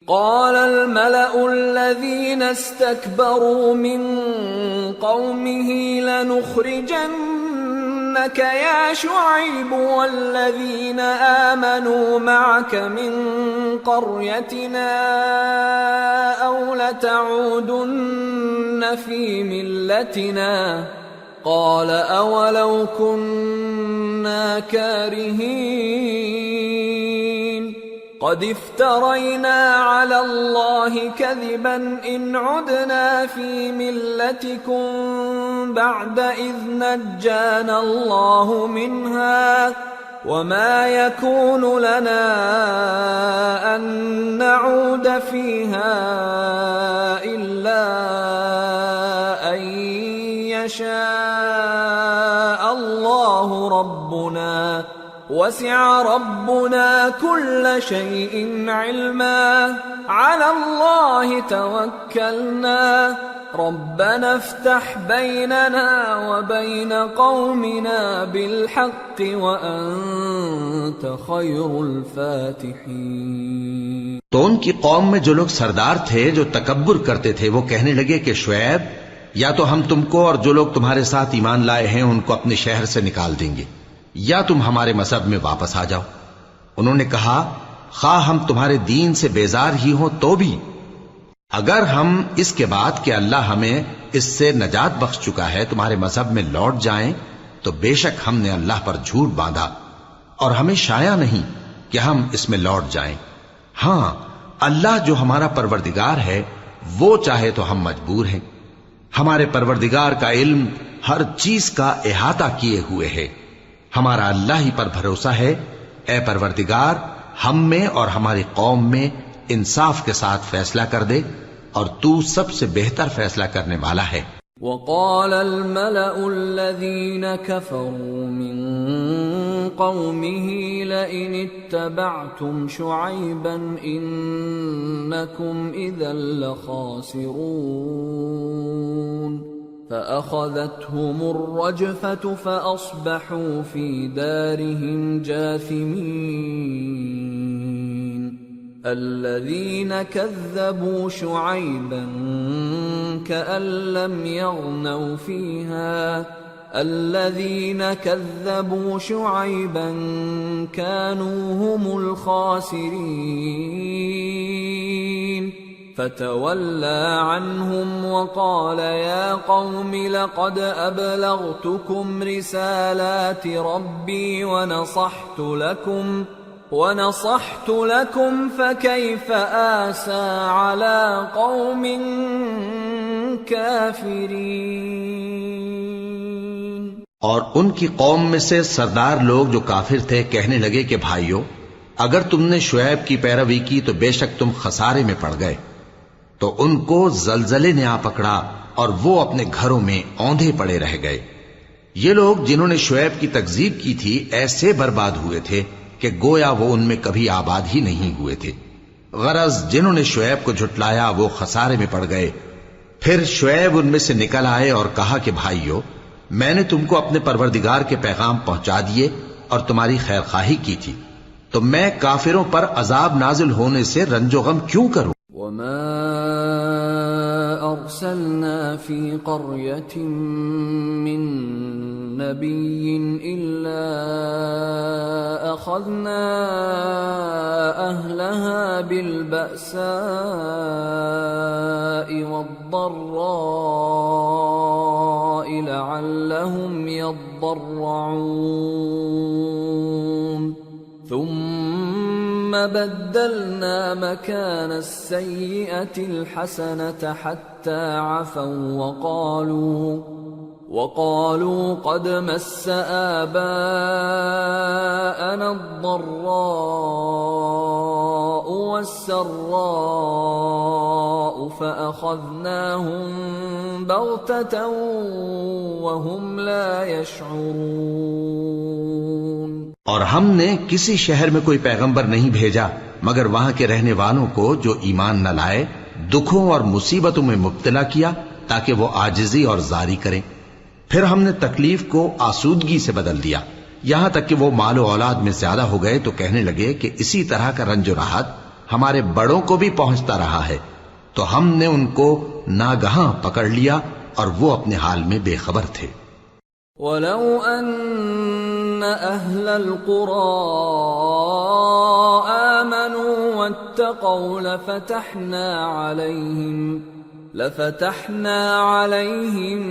قال الملأ الذين استكبروا من قومه لنخرجنك يا شعيب والذين آمنوا معك من قريتنا أو لتعودن في ملتنا قال أولو كنا كارهين قد افترينا على الله كذبا إن عدنا في ملتكم بعد إذ نجانا الله منها وما يكون لنا أن نعود فيها إلا أن يشاء الله ربنا وسع ربنا كل شيء علما على الله توكلنا ربنا افتح بيننا وبين قومنا بالحق وأنت خير الفاتحين. تو ان کی قوم میں جو لوگ سردار تھے جو تکبر کرتے تھے وہ کہنے لگے کہ شعیب یا تو ہم تم کو اور جو لوگ تمہارے ساتھ ایمان لائے ہیں ان کو اپنے شہر سے نکال دیں گے یا تم ہمارے مذہب میں واپس آ جاؤ. انہوں نے کہا خواہ ہم تمہارے دین سے بیزار ہی ہوں تو بھی اگر ہم اس کے بعد کہ اللہ ہمیں اس سے نجات بخش چکا ہے تمہارے مذہب میں لوٹ جائیں تو بے شک ہم نے اللہ پر جھوٹ باندھا اور ہمیں شایع نہیں کہ ہم اس میں لوٹ جائیں. ہاں اللہ جو ہمارا پروردگار ہے وہ چاہے تو ہم مجبور ہیں. ہمارے پروردگار کا علم ہر چیز کا احاطہ کیے ہوئے ہے. ہمارا اللہ ہی پر بھروسہ ہے. اے پروردگار ہم میں اور ہماری قوم میں انصاف کے ساتھ فیصلہ کر دے اور تو سب سے بہتر فیصلہ کرنے والا ہے. وقال الملأ الذين كفروا من قومه لئن اتبعتم شعيبا إنكم إذا لخاسرون فأخذتهم الرجفة فأصبحوا في دارهم جاثمين. الذين كذبوا شعيبا كأن لم يغنوا فيها الذين كذبوا شعيبا كانوا هم الخاسرين. فتولى عنهم وقال يا قوم لقد أبلغتكم رسالات ربي ونصحت لكم فكيف آسى على قوم كافرين. اور ان کی قوم میں سے سردار لوگ جو کافر تھے کہنے لگے کہ بھائیو اگر تم نے شعیب کی پیروی کی تو بے شک تم خسارے میں پڑ گئے. تو ان کو زلزلے نے آ پکڑا اور وہ اپنے گھروں میں اوندھے پڑے رہ گئے. یہ لوگ جنہوں نے شعیب کی تکذیب کی تھی ایسے برباد ہوئے تھے کہ گویا وہ ان میں کبھی آباد ہی نہیں ہوئے تھے. غرض جنہوں نے شعیب کو جھٹلایا وہ خسارے میں پڑ گئے. پھر شعیب ان میں سے نکل آئے اور کہا کہ بھائیو میں نے تم کو اپنے پروردگار کے پیغام پہنچا دیے اور تمہاری خیر خواہی کی تھی تو میں کافروں پر عذاب نازل ہونے سے رنج و غم کیوں کروں. وما أرسلنا في قرية من نبي إلا أخذنا أهلها بالبأساء والضراء لعلهم يضرعون. ثم بدلنا مكان السيئة الحسنة حتى عفوا وقالوا قد مس آباءنا الضراء والسراء فأخذناهم بغتة وهم لا يشعرون. اور ہم نے کسی شہر میں کوئی پیغمبر نہیں بھیجا مگر وہاں کے رہنے والوں کو جو ایمان نہ لائے دکھوں اور مصیبتوں میں مبتلا کیا تاکہ وہ عاجزی اور زاری کریں. پھر ہم نے تکلیف کو آسودگی سے بدل دیا یہاں تک کہ وہ مال و اولاد میں زیادہ ہو گئے تو کہنے لگے کہ اسی طرح کا رنج و راحت ہمارے بڑوں کو بھی پہنچتا رہا ہے، تو ہم نے ان کو ناگہاں پکڑ لیا اور وہ اپنے حال میں بے خبر تھے۔ وَلَوْ أَنَّ أَهْلَ الْقُرَىٰ آمَنُوا وَاتَّقَوْا لَفَتَحْنَا عَلَيْهِم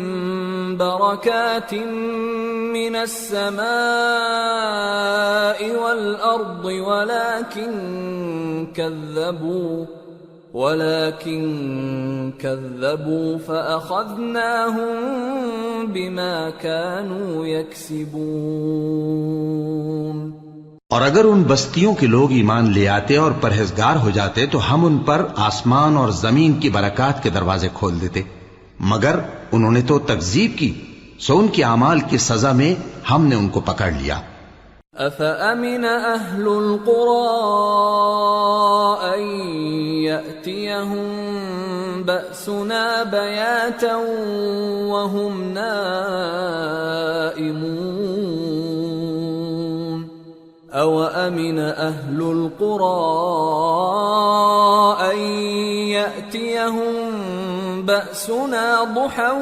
بَرَكَاتٍ مِّنَ السَّمَاءِ وَالْأَرْضِ ولكن كذبوا فأخذناهم بما كانوا يكسبون۔ اور اگر ان بستیوں کے لوگ ایمان لے آتے اور پرہیزگار ہو جاتے تو ہم ان پر آسمان اور زمین کی برکات کے دروازے کھول دیتے، مگر انہوں نے تو تکذیب کی، سو ان کے اعمال کی سزا میں ہم نے ان کو پکڑ لیا۔ أَفَأَمِنَ أَهْلُ الْقُرَىٰ أَن يَأْتِيَهُم بَأْسُنَا بَيَاتًا وَهُمْ نَائِمُونَ أَوَأَمِنَ أَهْلُ الْقُرَىٰ أَن يَأْتِيَهُم بَأْسُنَا ضُحًى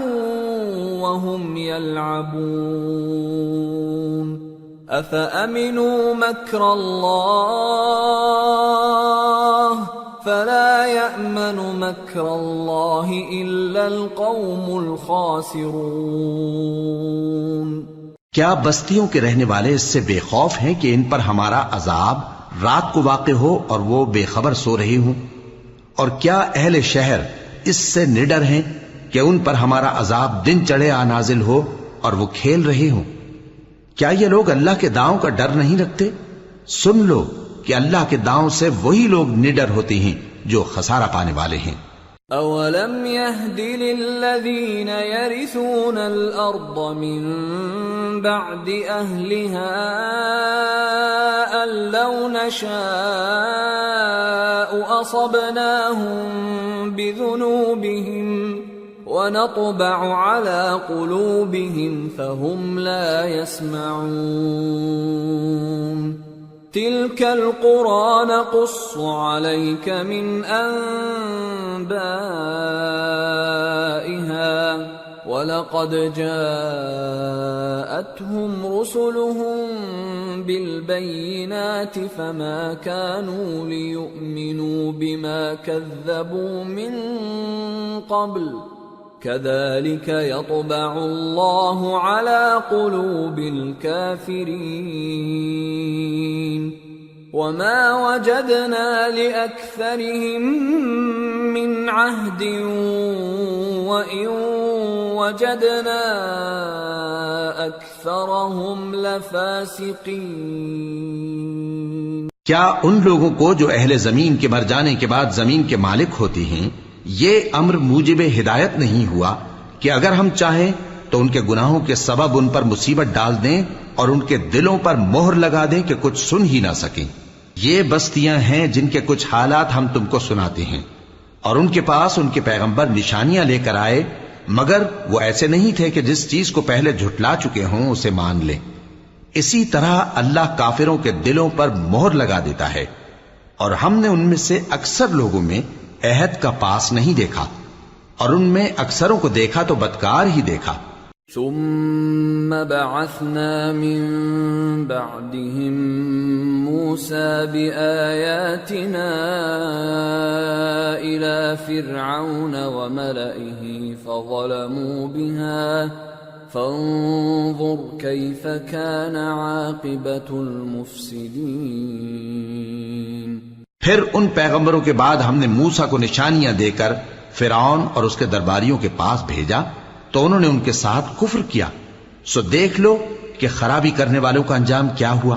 وَهُمْ يَلْعَبُونَ أَفَأَمِنُوا مَكْرَ اللَّهِ فَلَا يَأْمَنُ مَكْرَ اللَّهِ إِلَّا الْقَوْمُ الْخَاسِرُونَ۔ کیا بستیوں کے رہنے والے اس سے بے خوف ہیں کہ ان پر ہمارا عذاب رات کو واقع ہو اور وہ بے خبر سو رہے ہوں؟ اور کیا اہل شہر اس سے نڈر ہیں کہ ان پر ہمارا عذاب دن چڑھے آ نازل ہو اور وہ کھیل رہے ہوں؟ کیا یہ لوگ اللہ کے داؤں کا ڈر نہیں رکھتے؟ سن لو کہ اللہ کے داؤں سے وہی لوگ نڈر ہوتے ہیں جو خسارہ پانے والے ہیں۔ أَوَلَمْ يَهْدِ لِلَّذِينَ يَرِثُونَ الْأَرْضَ مِن بَعْدِ أَهْلِهَا أَن لَّوْ نَشَاءُ أَصَبْنَاهُم بِذُنُوبِهِمْ وَنَطْبَعُ عَلَىٰ قُلُوبِهِمْ فَهُمْ لَا يَسْمَعُونَ تِلْكَ الْقُرَىٰ نَقُصُّ عَلَيْكَ مِنْ أَنبَائِهَا وَلَقَدْ جَاءَتْهُمْ رُسُلُهُم بِالْبَيِّنَاتِ فَمَا كَانُوا لِيُؤْمِنُوا بِمَا كَذَّبُوا مِن قَبْلُ كَذَلِكَ يَطْبَعُ اللَّهُ عَلَى قُلُوبِ الْكَافِرِينَ وَمَا وَجَدْنَا لِأَكْثَرِهِم مِّنْ عَهْدٍ وَإِن وَجَدْنَا أَكْثَرَهُمْ لَفَاسِقِينَ۔ کیا ان لوگوں کو جو اہل زمین کے مر جانے کے بعد زمین کے مالک ہوتی ہیں یہ امر موجب ہدایت نہیں ہوا کہ اگر ہم چاہیں تو ان کے گناہوں کے سبب ان پر مصیبت ڈال دیں اور ان کے دلوں پر مہر لگا دیں کہ کچھ سن ہی نہ سکیں؟ یہ بستیاں ہیں جن کے کچھ حالات ہم تم کو سناتے ہیں، اور ان کے پاس ان کے پیغمبر نشانیاں لے کر آئے، مگر وہ ایسے نہیں تھے کہ جس چیز کو پہلے جھٹلا چکے ہوں اسے مان لیں۔ اسی طرح اللہ کافروں کے دلوں پر مہر لگا دیتا ہے، اور ہم نے ان میں سے اکثر لوگوں میں عہد کا پاس نہیں دیکھا، اور ان میں اکثروں کو دیکھا تو بدکار ہی دیکھا۔ ثم بعثنا من بعدهم موسى بآياتنا إلى فرعون وملئه فظلموا بها فانظر كيف كان عاقبة المفسدين۔ پھر ان پیغمبروں کے بعد ہم نے موسیٰ کو نشانیاں دے کر فرعون اور اس کے درباریوں کے پاس بھیجا تو انہوں نے ان کے ساتھ کفر کیا، سو دیکھ لو کہ خرابی کرنے والوں کا انجام کیا ہوا۔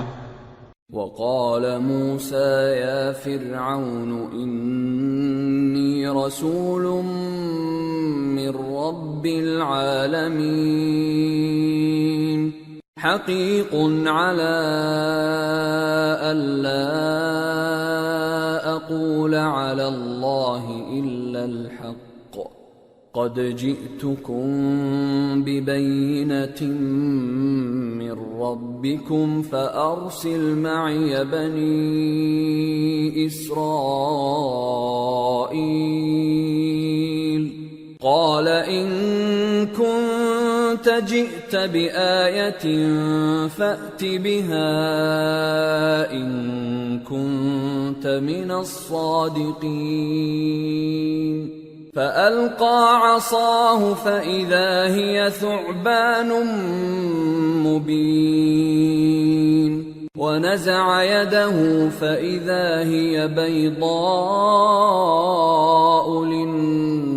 وقال موسى يا فرعون إني رسول من رب العالمين حقيق على ألا أقول على الله إلا الحق قد جئتكم ببينة من ربكم فأرسل معي بني إسرائيل قال إن كنت جئت بآية فأت بها إن كنت من الصادقين فألقى عصاه فإذا هي ثعبان مبين ونزع يده فإذا هي بيضاء للناظرين.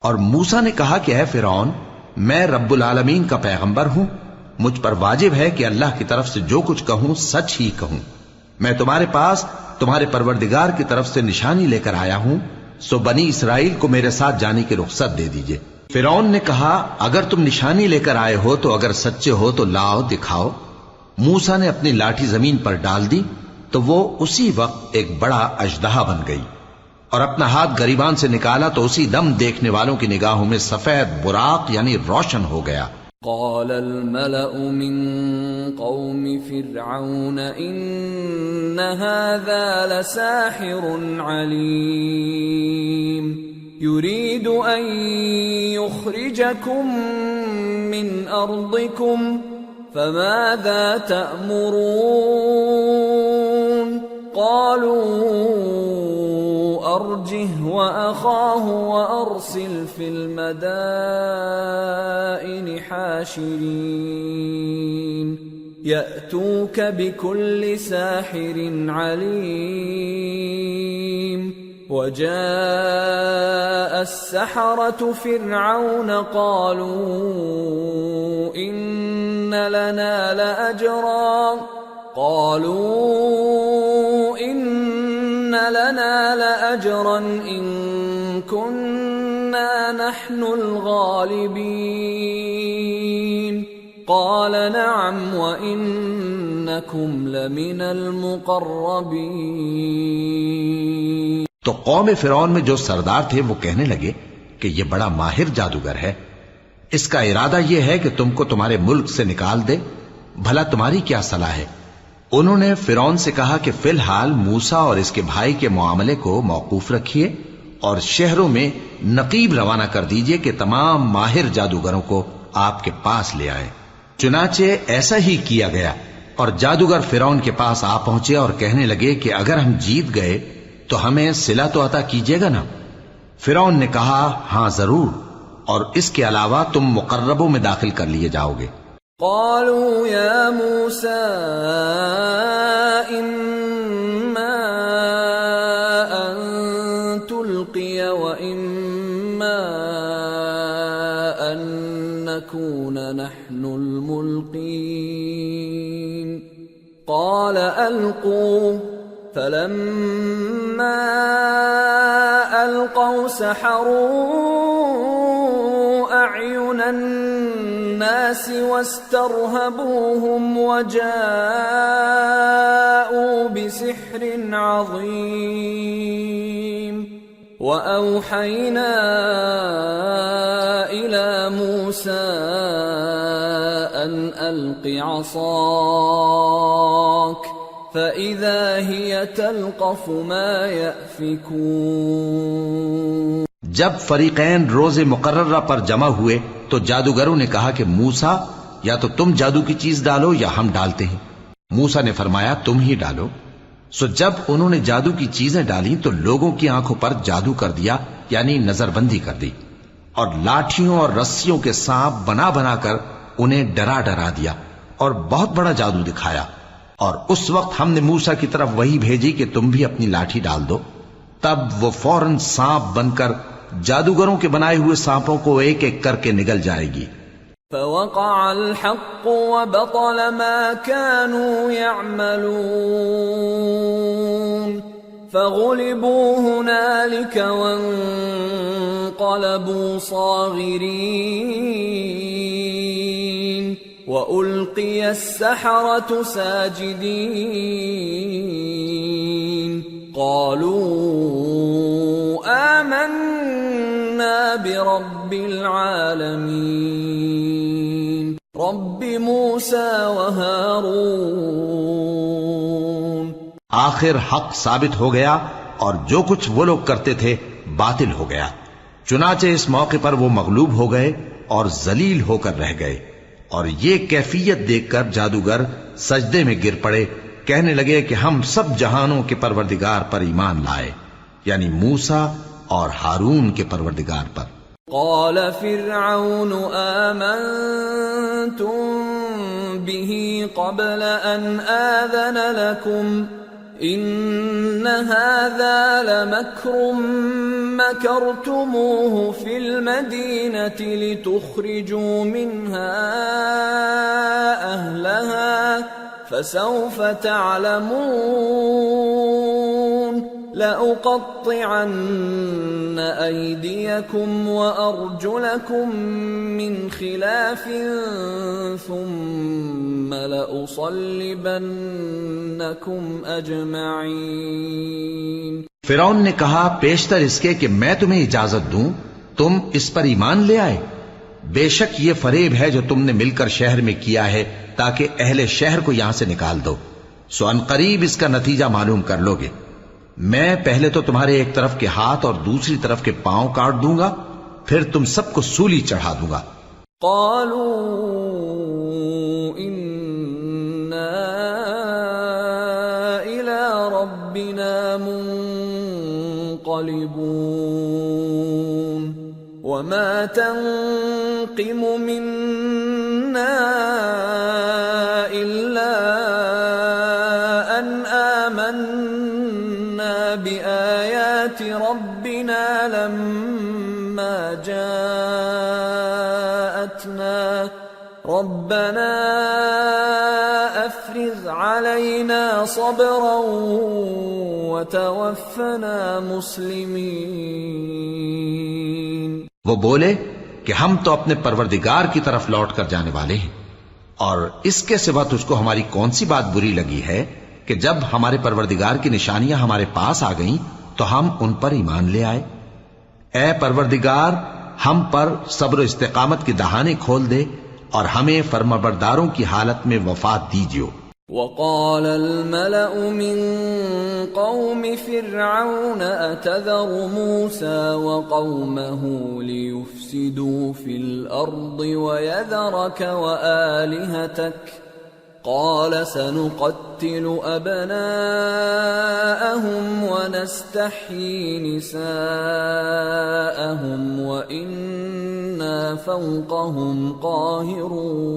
اور موسیٰ نے کہا کہ اے فرعون، میں رب العالمین کا پیغمبر ہوں، مجھ پر واجب ہے کہ اللہ کی طرف سے جو کچھ کہوں سچ ہی کہوں. میں تمہارے پاس تمہارے پروردگار کی طرف سے نشانی لے کر آیا ہوں، سو بنی اسرائیل کو میرے ساتھ جانے کی رخصت دے دیجئے. فرعون نے کہا اگر تم نشانی لے کر آئے ہو تو اگر سچے ہو تو لاؤ دکھاؤ. موسیٰ نے اپنی لاٹھی زمین پر ڈال دی تو وہ اسی وقت ایک بڑا اژدہا بن گئی، اور اپنا ہاتھ گریبان سے نکالا تو اسی دم دیکھنے والوں کی نگاہوں میں سفید براق یعنی روشن ہو گیا. قال الملأ من قوم فرعون إن هذا لساحر عليم يريد أن يخرجكم من أرضكم فماذا تأمرون قالوا أرجه وأخاه وأرسل في المدائن حاشرين يأتوك بكل ساحر عليم. وجاء السحرة فرعون قالوا إن لنا لأجرا إن كنا نحن الغالبين قال نعم وإنكم لمن المقربين. تو قوم فرعون میں جو سردار تھے وہ کہنے لگے کہ یہ بڑا ماہر جادوگر ہے، اس کا ارادہ یہ ہے کہ تم کو تمہارے ملک سے نکال دے، بھلا تمہاری کیا صلاح ہے؟ انہوں نے فرعون سے کہا کہ فی الحال موسیٰ اور اس کے بھائی کے معاملے کو موقوف رکھیے اور شہروں میں نقیب روانہ کر دیجئے کہ تمام ماہر جادوگروں کو آپ کے پاس لے آئیں. چنانچہ ایسا ہی کیا گیا، اور جادوگر فرعون کے پاس آ پہنچے اور کہنے لگے کہ اگر ہم جیت گئے تو ہمیں صلہ تو عطا کیجیے گا نا؟ فرعون نے کہا ہاں ضرور، اور اس کے علاوہ تم مقربوں میں داخل کر لیے جاؤ گے. قالوا يا موسى إما أن تلقي وإما أن نكون نحن الملقين قال ألقوا فلما ألقوا سحروا أعين الناس واسترهبوهم وجاءوا بسحر عظيم. وأوحينا إلى موسى أن ألق عصاك فإذا هي تلقف ما يأفكون. جب فریقین روز مقررہ پر جمع ہوئے تو جادوگروں نے کہا کہ موسیٰ یا تو تم جادو کی چیز ڈالو یا ہم ڈالتے ہیں. موسیٰ نے فرمایا تم ہی ڈالو. سو جب انہوں نے جادو کی چیزیں ڈالیں تو لوگوں کی آنکھوں پر جادو کر دیا یعنی نظر بندی کر دی، اور لاٹھیوں اور رسیوں کے سانپ بنا بنا کر انہیں ڈرا ڈرا دیا اور بہت بڑا جادو دکھایا. اور اس وقت ہم نے موسیٰ کی طرف وہی بھیجی کہ تم بھی اپنی لاٹھی ڈال دو. تب وہ فوراً سانپ بن کر جادوگروں کے بنائے ہوئے سانپوں کو ایک ایک کر کے نگل جائے گی. فوقع الحق وبطل ما كانوا يعملون فغلبوا هنالك وانقلبوا صاغرين وألقي السحرة ساجدين قالوا رب العالمين رب موسى وهارون. آخر حق ثابت ہو گیا اور جو کچھ وہ لوگ کرتے تھے باطل ہو گیا. چنانچہ اس موقع پر وہ مغلوب ہو گئے اور ذلیل ہو کر رہ گئے، اور یہ کیفیت دیکھ کر جادوگر سجدے میں گر پڑے، کہنے لگے کہ ہم سب جہانوں کے پروردگار پر ایمان لائے، یعنی موسیٰ اور ہارون کے پروردگار پر. قال فرعون آمنتم به قبل ان آذن لكم ان هذا لمكر مكرتموه في المدينة لتخرجوا منها أهلها فسوف تعلمون لأقطعن أيديكم وأرجلكم من خلاف ثم لأصلبنكم أجمعين. فرعون نے کہا پیشتر اس کے کہ میں تمہیں اجازت دوں تم اس پر ایمان لے آئے. بے شک یہ فریب ہے جو تم نے مل کر شہر میں کیا ہے تاکہ اہل شہر کو یہاں سے نکال دو، سو ان قریب اس کا نتیجہ معلوم کر لو گے. میں پہلے تو تمہارے ایک طرف کے ہاتھ اور دوسری طرف کے پاؤں کاٹ دوں گا، پھر تم سب کو سولی چڑھا دوں گا. قالوا انا الى ربنا منقلبون وما تنقم منا الا ان آمنا بآيات ربنا لما جاءتنا ربنا افرغ علينا صبرا وتوفنا مسلمين. وہ بولے کہ ہم تو اپنے پروردگار کی طرف لوٹ کر جانے والے ہیں، اور اس کے سوا تجھ کو ہماری کون سی بات بری لگی ہے کہ جب ہمارے پروردگار کی نشانیاں ہمارے پاس آ گئیں تو ہم ان پر ایمان لے آئے. اے پروردگار ہم پر صبر و استقامت کی دہانے کھول دے اور ہمیں فرمانبرداروں کی حالت میں وفات دیجیو. وقال الملأ من قوم فرعون أتذر موسى وقومه ليفسدوا في الأرض ويذرك وآلهتك قال سنقتل أبناءهم ونستحيي نساءهم وإنا فوقهم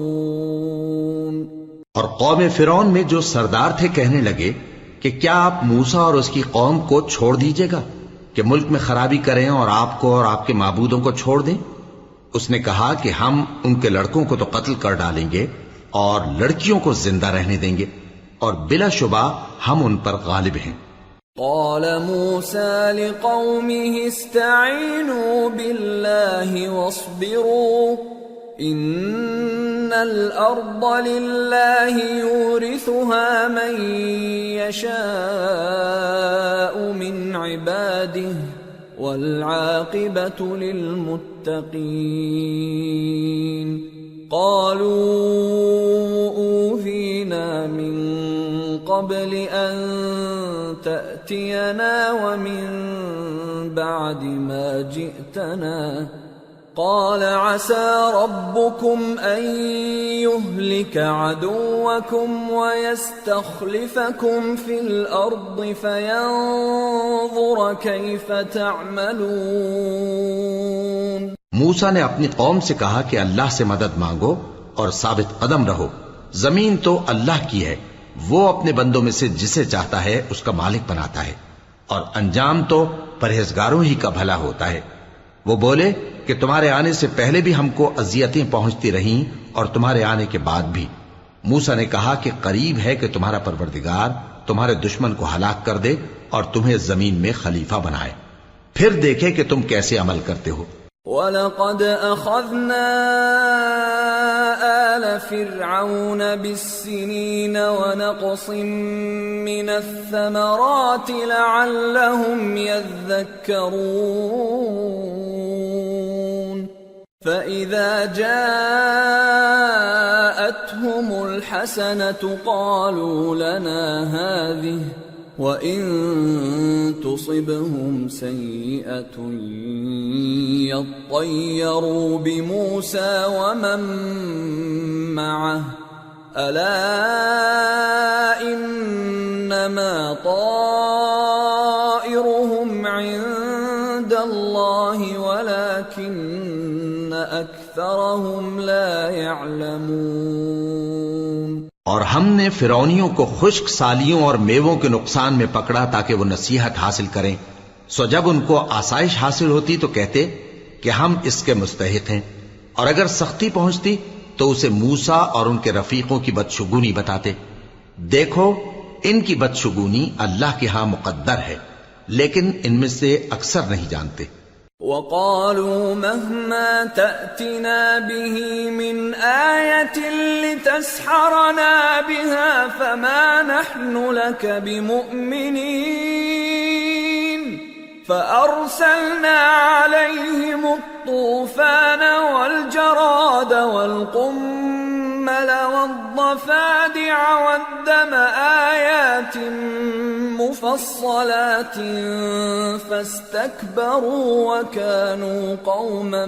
قاهرون. اور قوم فرعون میں جو سردار تھے کہنے لگے کہ کیا آپ موسیٰ اور اس کی قوم کو چھوڑ دیجیے گا کہ ملک میں خرابی کریں اور آپ کو اور آپ کے معبودوں کو چھوڑ دیں؟ اس نے کہا کہ ہم ان کے لڑکوں کو تو قتل کر ڈالیں گے اور لڑکیوں کو زندہ رہنے دیں گے، اور بلا شبہ ہم ان پر غالب ہیں. قال موسى لقومه استعينوا بالله واصبروا ان الارض لله يورثها من يشاء من عباده والعاقبة للمتقين. قالوا أوذينا من قبل أن تأتينا ومن بعد ما جئتنا قال عسى ربكم أن يهلك عدوكم ويستخلفكم في الأرض فينظر كيف تعملون. موسیٰ نے اپنی قوم سے کہا کہ اللہ سے مدد مانگو اور ثابت قدم رہو. زمین تو اللہ کی ہے، وہ اپنے بندوں میں سے جسے چاہتا ہے اس کا مالک بناتا ہے، اور انجام تو پرہیزگاروں ہی کا بھلا ہوتا ہے. وہ بولے کہ تمہارے آنے سے پہلے بھی ہم کو اذیتیں پہنچتی رہیں اور تمہارے آنے کے بعد بھی. موسیٰ نے کہا کہ قریب ہے کہ تمہارا پروردگار تمہارے دشمن کو ہلاک کر دے اور تمہیں زمین میں خلیفہ بنائے، پھر دیکھے کہ تم کیسے عمل کرتے ہو. وَلَقَدْ أَخَذْنَا آلَ فِرْعَوْنَ بِالسِّنِينَ وَنَقْصٍ مِّنَ الثَّمَرَاتِ لَعَلَّهُمْ يَذَّكَّرُونَ. فَإِذَا جَاءَتْهُمُ الْحَسَنَةُ قَالُوا لَنَا هَذِهِ وَإِن تُصِبْهُمْ سَيِّئَةٌ يَطَّيَّرُوا بِمُوسَى وَمَن مَّعَهُ أَلَا إِنَّمَا طَائِرُهُمْ عِندَ اللَّهِ وَلَكِنَّ أَكْثَرَهُمْ لَا يَعْلَمُونَ۔ اور ہم نے فرعونیوں کو خشک سالیوں اور میووں کے نقصان میں پکڑا تاکہ وہ نصیحت حاصل کریں، سو جب ان کو آسائش حاصل ہوتی تو کہتے کہ ہم اس کے مستحق ہیں، اور اگر سختی پہنچتی تو اسے موسیٰ اور ان کے رفیقوں کی بدشگونی بتاتے۔ دیکھو ان کی بدشگونی اللہ کے ہاں مقدر ہے، لیکن ان میں سے اکثر نہیں جانتے۔ وَقَالُوا مَهْمَا تَأْتِنَا بِهِ مِنْ آيَةٍ لِتَسْحَرَنَا بِهَا فَمَا نَحْنُ لَكَ بِمُؤْمِنِينَ فَأَرْسَلْنَا عَلَيْهِمُ الطُّوفَانَ وَالْجَرَادَ وَالْقُمَّلَ وَالضَّفَادِعَ وَالدَّمَ آيَاتٍ مُفَصَّلَاتٍ فَاسْتَكْبَرُوا وَكَانُوا قَوْمًا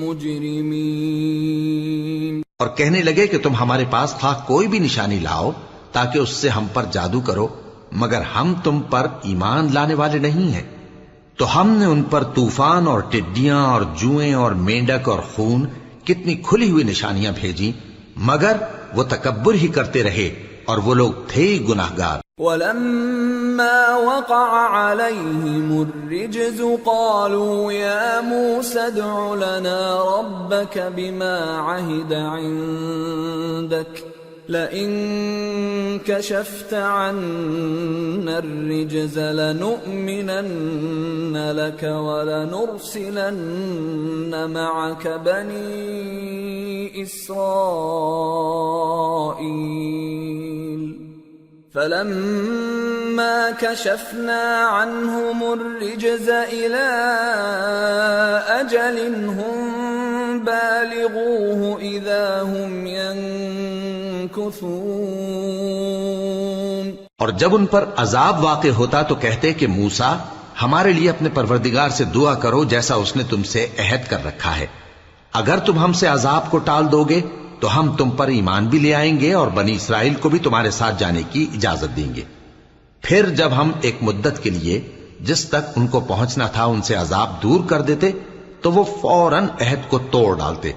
مُجْرِمِينَ۔ اور کہنے لگے کہ تم ہمارے پاس خواہ کوئی بھی نشانی لاؤ تاکہ اس سے ہم پر جادو کرو، مگر ہم تم پر ایمان لانے والے نہیں ہیں۔ تو ہم نے ان پر طوفان اور ٹڈیاں اور جوئیں اور مینڈک اور خون کتنی کھلی ہوئی نشانیاں بھیجی، مگر وہ تکبر ہی کرتے رہے اور وہ لوگ تھے گناہگار۔ وَلَمَّا وَقَعَ عَلَيْهِمُ الرِّجْزُ قَالُوا يَا مُوسَى ادْعُ لَنَا رَبَّكَ بِمَا عَهِدَ عِندَكَ لَئِن كَشَفْتَ عَنَّا الرِّجْزَ لَنُؤْمِنَنَّ لَكَ وَلَنُرْسِلَنَّ مَعَكَ بَنِي إِسْرَائِيلَ فَلَمَّا كَشَفْنَا عَنْهُمُ الرِّجْزَ إِلَى أَجَلٍ هُمْ بَالِغُوهُ إِذَا هُمْ يَنكُثُونَ۔ اور جب ان پر عذاب واقع ہوتا تو کہتے کہ موسیٰ ہمارے لیے اپنے پروردگار سے دعا کرو جیسا اس نے تم سے عہد کر رکھا ہے، اگر تم ہم سے عذاب کو ٹال دو گے تو ہم تم پر ایمان بھی لے آئیں گے اور بنی اسرائیل کو بھی تمہارے ساتھ جانے کی اجازت دیں گے۔ پھر جب ہم ایک مدت کے لیے جس تک ان کو پہنچنا تھا ان سے عذاب دور کر دیتے تو وہ فوراً عہد کو توڑ ڈالتے۔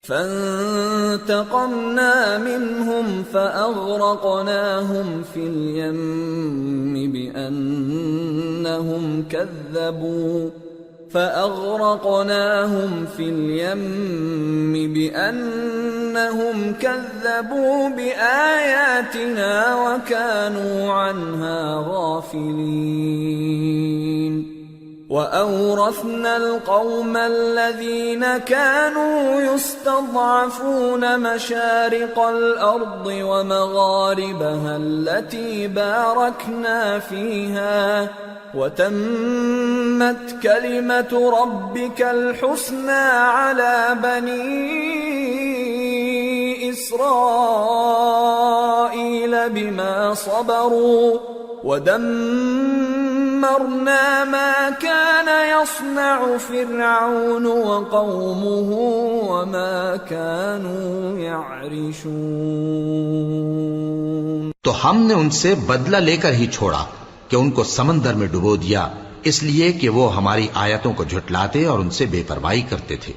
فَانْتَقَمْنَا مِنْهُمْ فَأَغْرَقْنَاهُمْ فِي الْيَمِّ بِأَنَّهُمْ كَذَّبُوا بِآيَاتِنَا وَكَانُوا عَنْهَا غَافِلِينَ۔ وَأَوْرَثْنَا الْقَوْمَ الَّذِينَ كَانُوا يُسْتَضْعَفُونَ مَشَارِقَ الْأَرْضِ وَمَغَارِبَهَا الَّتِي بَارَكْنَا فِيهَا وَتَمَّتْ كَلِمَةُ رَبِّكَ الْحُسْنَى عَلَى بَنِي إِسْرَائِيلَ بِمَا صَبَرُوا وَدَمَّرْنَا مَا كَانَ يَصْنَعُ فِرْعَوْنُ وَقَوْمُهُ وَمَا كَانُوا يَعْرِشُونَ۔ تو ہم نے ان سے بدلہ لے کر ہی چھوڑا کہ ان کو سمندر میں ڈبو دیا، اس لیے کہ وہ ہماری آیتوں کو جھٹلاتے اور ان سے بے پرواہی کرتے تھے۔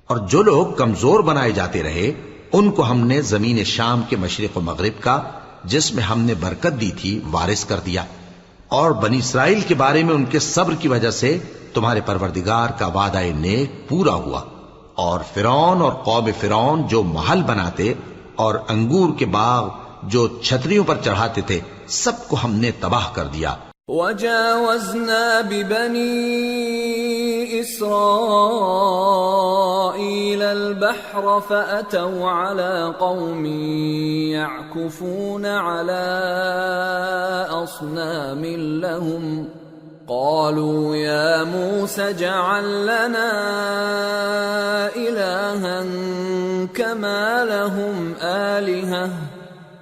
اور جو لوگ کمزور بنائے جاتے رہے ان کو ہم نے زمین شام کے مشرق و مغرب کا جس میں ہم نے برکت دی تھی وارث کر دیا، اور بنی اسرائیل کے بارے میں ان کے صبر کی وجہ سے تمہارے پروردگار کا وعدہ نیک پورا ہوا۔ اور فرعون اور قوم فرعون جو محل بناتے اور انگور کے باغ جو چھتریوں پر چڑھاتے تھے سب کو ہم نے تباہ کر دیا۔ وَجَاوَزْنَا بِبَنِي إِسْرَائِيلَ الْبَحْرَ فَأَتَوْا عَلَى قَوْمٍ يَعْكُفُونَ عَلَى أَصْنَامٍ لَهُمْ قالوا يا موسى اجعل لنا إلها كما لهم آلهة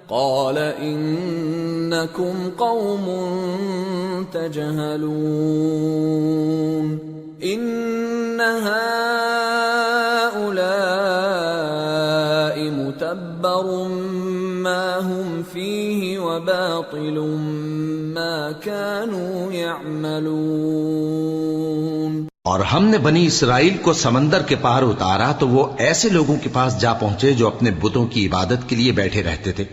قال إنكم قوم تجهلون إن هؤلاء متبر ما هم فيه وباطل ما كانوا يعملون۔ اور ہم نے بنی اسرائیل کو سمندر کے پار اتارا تو وہ ایسے لوگوں کے پاس جا پہنچے جو اپنے بتوں کی عبادت کے لیے بیٹھے رہتے تھے۔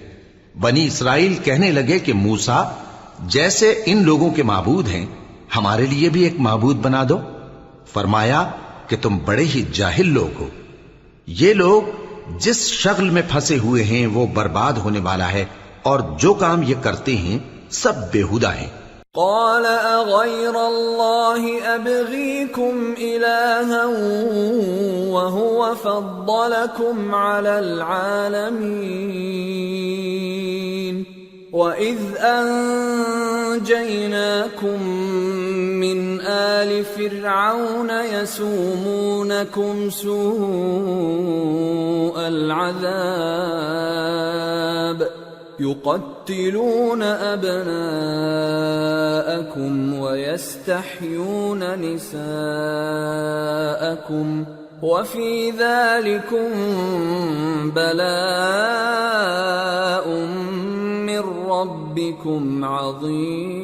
بنی اسرائیل کہنے لگے کہ موسیٰ جیسے ان لوگوں کے معبود ہیں ہمارے لیے بھی ایک معبود بنا دو۔ فرمایا کہ تم بڑے ہی جاہل لوگ ہو، یہ لوگ جس شغل میں پھنسے ہوئے ہیں وہ برباد ہونے والا ہے، اور جو کام یہ کرتے ہیں سب بےہودہ ہیں۔ قال اغير الله ابغيكم الها وهو فضلكم على العالمين واذ انجيناكم من آل فرعون يسومونكم سوء العذاب يقتلون أبناءكم ويستحيون نساءكم وفي ذلكم بلاء من ربكم عظيم۔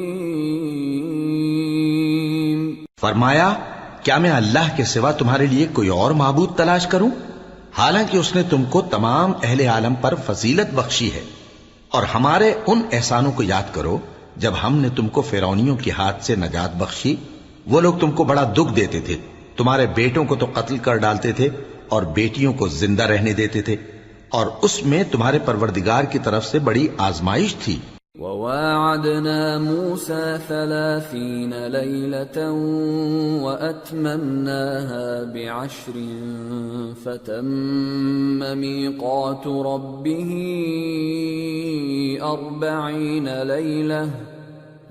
فرمایا کیا میں اللہ کے سوا تمہارے لیے کوئی اور معبود تلاش کروں، حالانکہ اس نے تم کو تمام اہل عالم پر فضیلت بخشی ہے۔ اور ہمارے ان احسانوں کو یاد کرو جب ہم نے تم کو فرعونیوں کے ہاتھ سے نجات بخشی۔ وہ لوگ تم کو بڑا دکھ دیتے تھے، تمہارے بیٹوں کو تو قتل کر ڈالتے تھے اور بیٹیوں کو زندہ رہنے دیتے تھے، اور اس میں تمہارے پروردگار کی طرف سے بڑی آزمائش تھی۔ وواعدنا موسى 30 ليلة وأتممناها ب10 فتم ميقات ربه 40 ليلة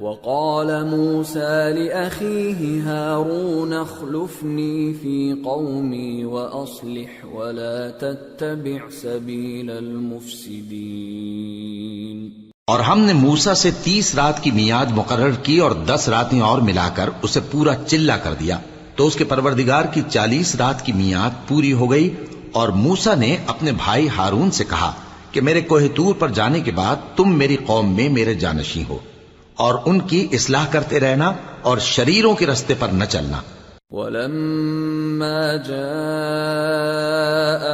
وقال موسى لأخيه هارون اخلفني في قومي وأصلح ولا تتبع سبيل المفسدين۔ اور ہم نے موسیٰ سے 30 رات کی میعاد مقرر کی اور 10 راتیں اور ملا کر اسے پورا چلہ کر دیا، تو اس کے پروردگار کی 40 رات کی میعاد پوری ہو گئی۔ اور موسیٰ نے اپنے بھائی ہارون سے کہا کہ میرے کوہ طور پر جانے کے بعد تم میری قوم میں میرے جانشین ہو، اور ان کی اصلاح کرتے رہنا اور شریروں کے رستے پر نہ چلنا۔ وَلَمَّا جَاءَ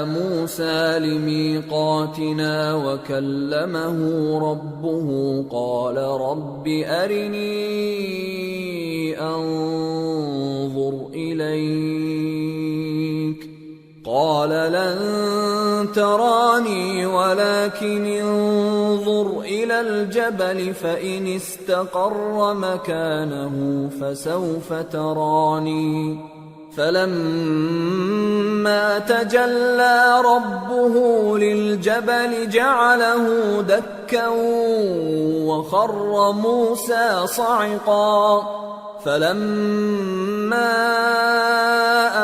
مُوسَى لِمِيقَاتِنَا وَكَلَّمَهُ رَبُّهُ قَالَ رَبِّ أَرِنِي أَنظُرْ إِلَيْكَ قَالَ لَن تَرَانِي وَلَكِنِ انظُرْ إِلَى الْجَبَلِ فَإِنِ اسْتَقَرَّ مَكَانَهُ فَسَوْفَ تَرَانِي فَلَمَّا تَجَلَّى رَبُّهُ لِلْجَبَلِ جَعَلَهُ دَكًّا وَخَرَّ مُوسَى صَعِقًا فَلَمَّا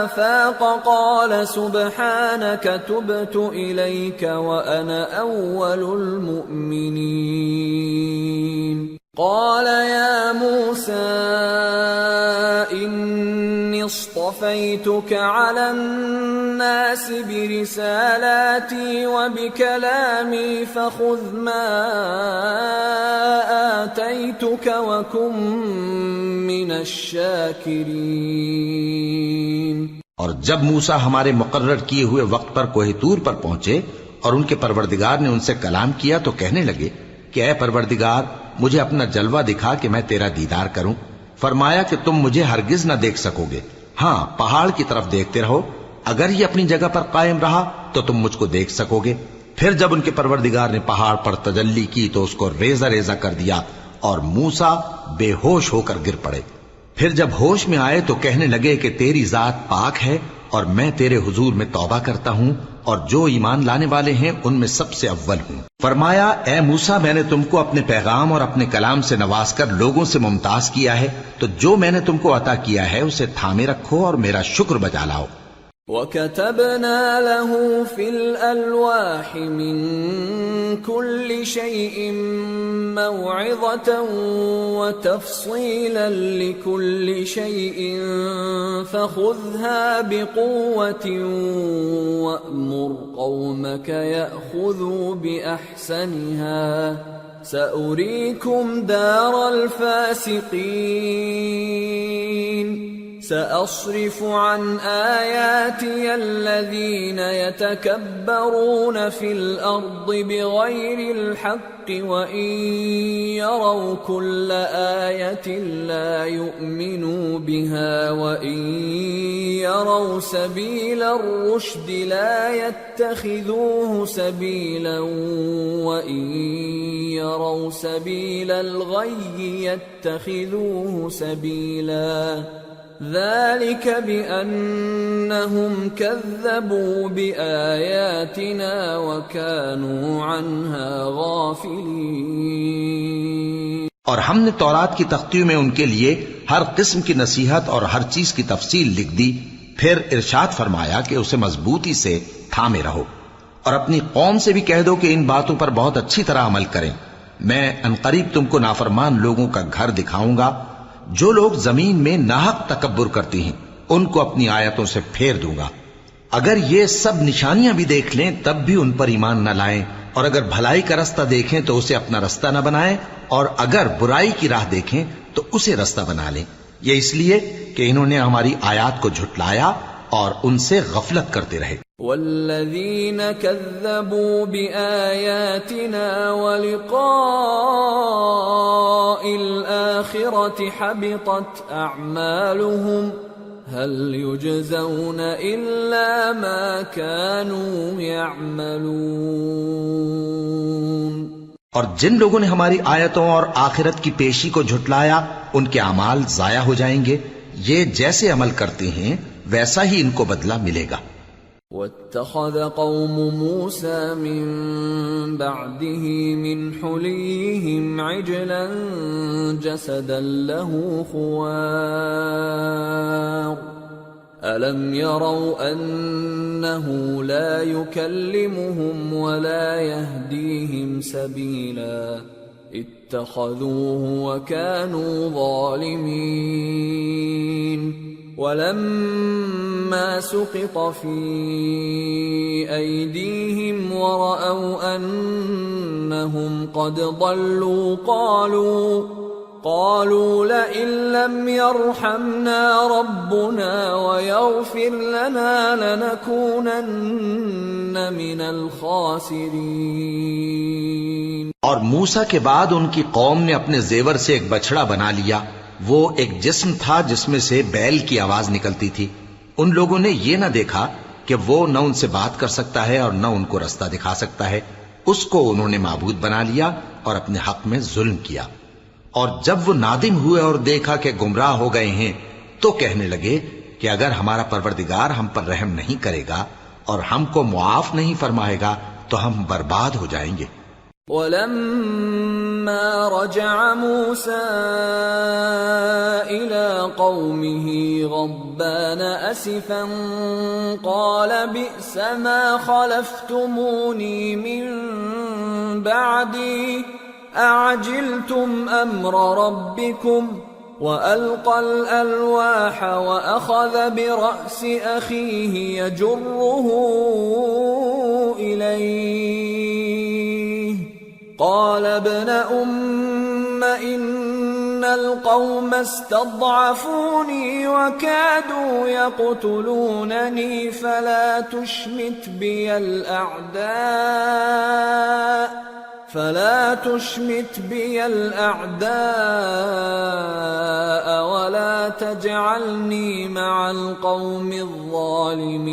أَفَاقَ قَالَ سُبْحَانَكَ تُبْتُ إِلَيْكَ وَأَنَا أَوَّلُ الْمُؤْمِنِينَ۔ قَالَ يَا مُوسَى إِنِّي اصْطَفَيْتُكَ عَلَى النَّاسِ بِرِسَالَاتِي وَبِكَلَامِي فَخُذْ مَا آتَيْتُكَ وَكُن مِّنَ الشَّاكِرِينَ۔ اور جب موسیٰ ہمارے مقرر کیے ہوئے وقت پر کوہ طور پر پہنچے اور ان کے پروردگار نے ان سے کلام کیا تو کہنے لگے کہ اے پروردگار مجھے اپنا جلوہ دکھا کہ میں تیرا دیدار کروں۔ فرمایا کہ تم مجھے ہرگز نہ دیکھ سکو گے، ہاں پہاڑ کی طرف دیکھتے رہو، اگر یہ اپنی جگہ پر قائم رہا تو تم مجھ کو دیکھ سکو گے۔ پھر جب ان کے پروردگار نے پہاڑ پر تجلی کی تو اس کو ریزہ ریزہ کر دیا اور موسیٰ بے ہوش ہو کر گر پڑے۔ پھر جب ہوش میں آئے تو کہنے لگے کہ تیری ذات پاک ہے اور میں تیرے حضور میں توبہ کرتا ہوں اور جو ایمان لانے والے ہیں ان میں سب سے اول ہوں۔ فرمایا اے موسیٰ، میں نے تم کو اپنے پیغام اور اپنے کلام سے نواز کر لوگوں سے ممتاز کیا ہے، تو جو میں نے تم کو عطا کیا ہے اسے تھامے رکھو اور میرا شکر بجا لاؤ۔ وَكَتَبْنَا لَهُ فِي الْأَلْوَاحِ مِنْ كُلِّ شَيْءٍ مَوْعِظَةً وَتَفْصِيلًا لِكُلِّ شَيْءٍ فَخُذْهَا بِقُوَّةٍ وَأْمُرْ قَوْمَكَ يَأْخُذُوا بِأَحْسَنِهَا سَأُرِيكُمْ دَارَ الْفَاسِقِينَ سأصرف عن آياتي الذين يتكبرون في الأرض بغير الحق وإن يروا كل آية لا يؤمنوا بها وإن يروا سبيل الرشد لا يتخذوه سبيلا وإن يروا سبيل الغي يتخذوه سبيلا ذلك بأنهم كذبوا بآياتنا وكانوا عنها غافلين۔ اور ہم نے تورات کی تختیوں میں ان کے لیے ہر قسم کی نصیحت اور ہر چیز کی تفصیل لکھ دی، پھر ارشاد فرمایا کہ اسے مضبوطی سے تھامے رہو اور اپنی قوم سے بھی کہہ دو کہ ان باتوں پر بہت اچھی طرح عمل کریں۔ میں عنقریب تم کو نافرمان لوگوں کا گھر دکھاؤں گا، جو لوگ زمین میں ناحق تکبر کرتی ہیں ان کو اپنی آیتوں سے پھیر دوں گا۔ اگر یہ سب نشانیاں بھی دیکھ لیں تب بھی ان پر ایمان نہ لائیں، اور اگر بھلائی کا رستہ دیکھیں تو اسے اپنا رستہ نہ بنائیں، اور اگر برائی کی راہ دیکھیں تو اسے رستہ بنا لیں۔ یہ اس لیے کہ انہوں نے ہماری آیات کو جھٹلایا اور ان سے غفلت کرتے رہے۔ والذین کذبوا بآیاتنا ولقاء الآخرة حبطت اعمالهم هل يجزون الا ما كانوا يعملون۔ اور جن لوگوں نے ہماری آیتوں اور آخرت کی پیشی کو جھٹلایا ان کے اعمال ضائع ہو جائیں گے، یہ جیسے عمل کرتے ہیں ویسا ہی ان کو بدلہ ملے گا۔ واتخذ قوم موسى من بعده من حليهم عجلا جسدا له خوار ألم يروا أنه لا يكلمهم ولا يهديهم سبيلا اتخذوه وكانوا ظالمين ولما سقط في أيديهم ورأوا أنهم قد ضلوا قالوا لئن لم يرحمنا ربنا ويغفر لنا لنكونن من الخاسرين۔ اور موسیٰ کے بعد ان کی قوم نے اپنے زیور سے ایک بچڑا بنا لیا، وہ ایک جسم تھا جس میں سے بیل کی آواز نکلتی تھی۔ ان لوگوں نے یہ نہ دیکھا کہ وہ نہ ان سے بات کر سکتا ہے اور نہ ان کو رستہ دکھا سکتا ہے، اس کو انہوں نے معبود بنا لیا اور اپنے حق میں ظلم کیا۔ اور جب وہ نادم ہوئے اور دیکھا کہ گمراہ ہو گئے ہیں تو کہنے لگے کہ اگر ہمارا پروردگار ہم پر رحم نہیں کرے گا اور ہم کو معاف نہیں فرمائے گا تو ہم برباد ہو جائیں گے۔ وَلَمَّا رَجَعَ مُوسَىٰ إِلَىٰ قَوْمِهِ غَضْبَانَ أَسِفًا قَالَ بِئْسَ مَا خَلَفْتُمُونِي مِن بَعْدِي أَعَجِلْتُمْ أَمْرَ رَبِّكُمْ وَأَلْقَى الْأَلْوَاحَ وَأَخَذَ بِرَأْسِ أَخِيهِ يَجُرُّهُ إِلَيْهِ قال ابن إن القوم استضعفوني وكادوا يقتلونني فلا تشمت بي الأعداء ولا تجعلني مع القوم الظالمين۔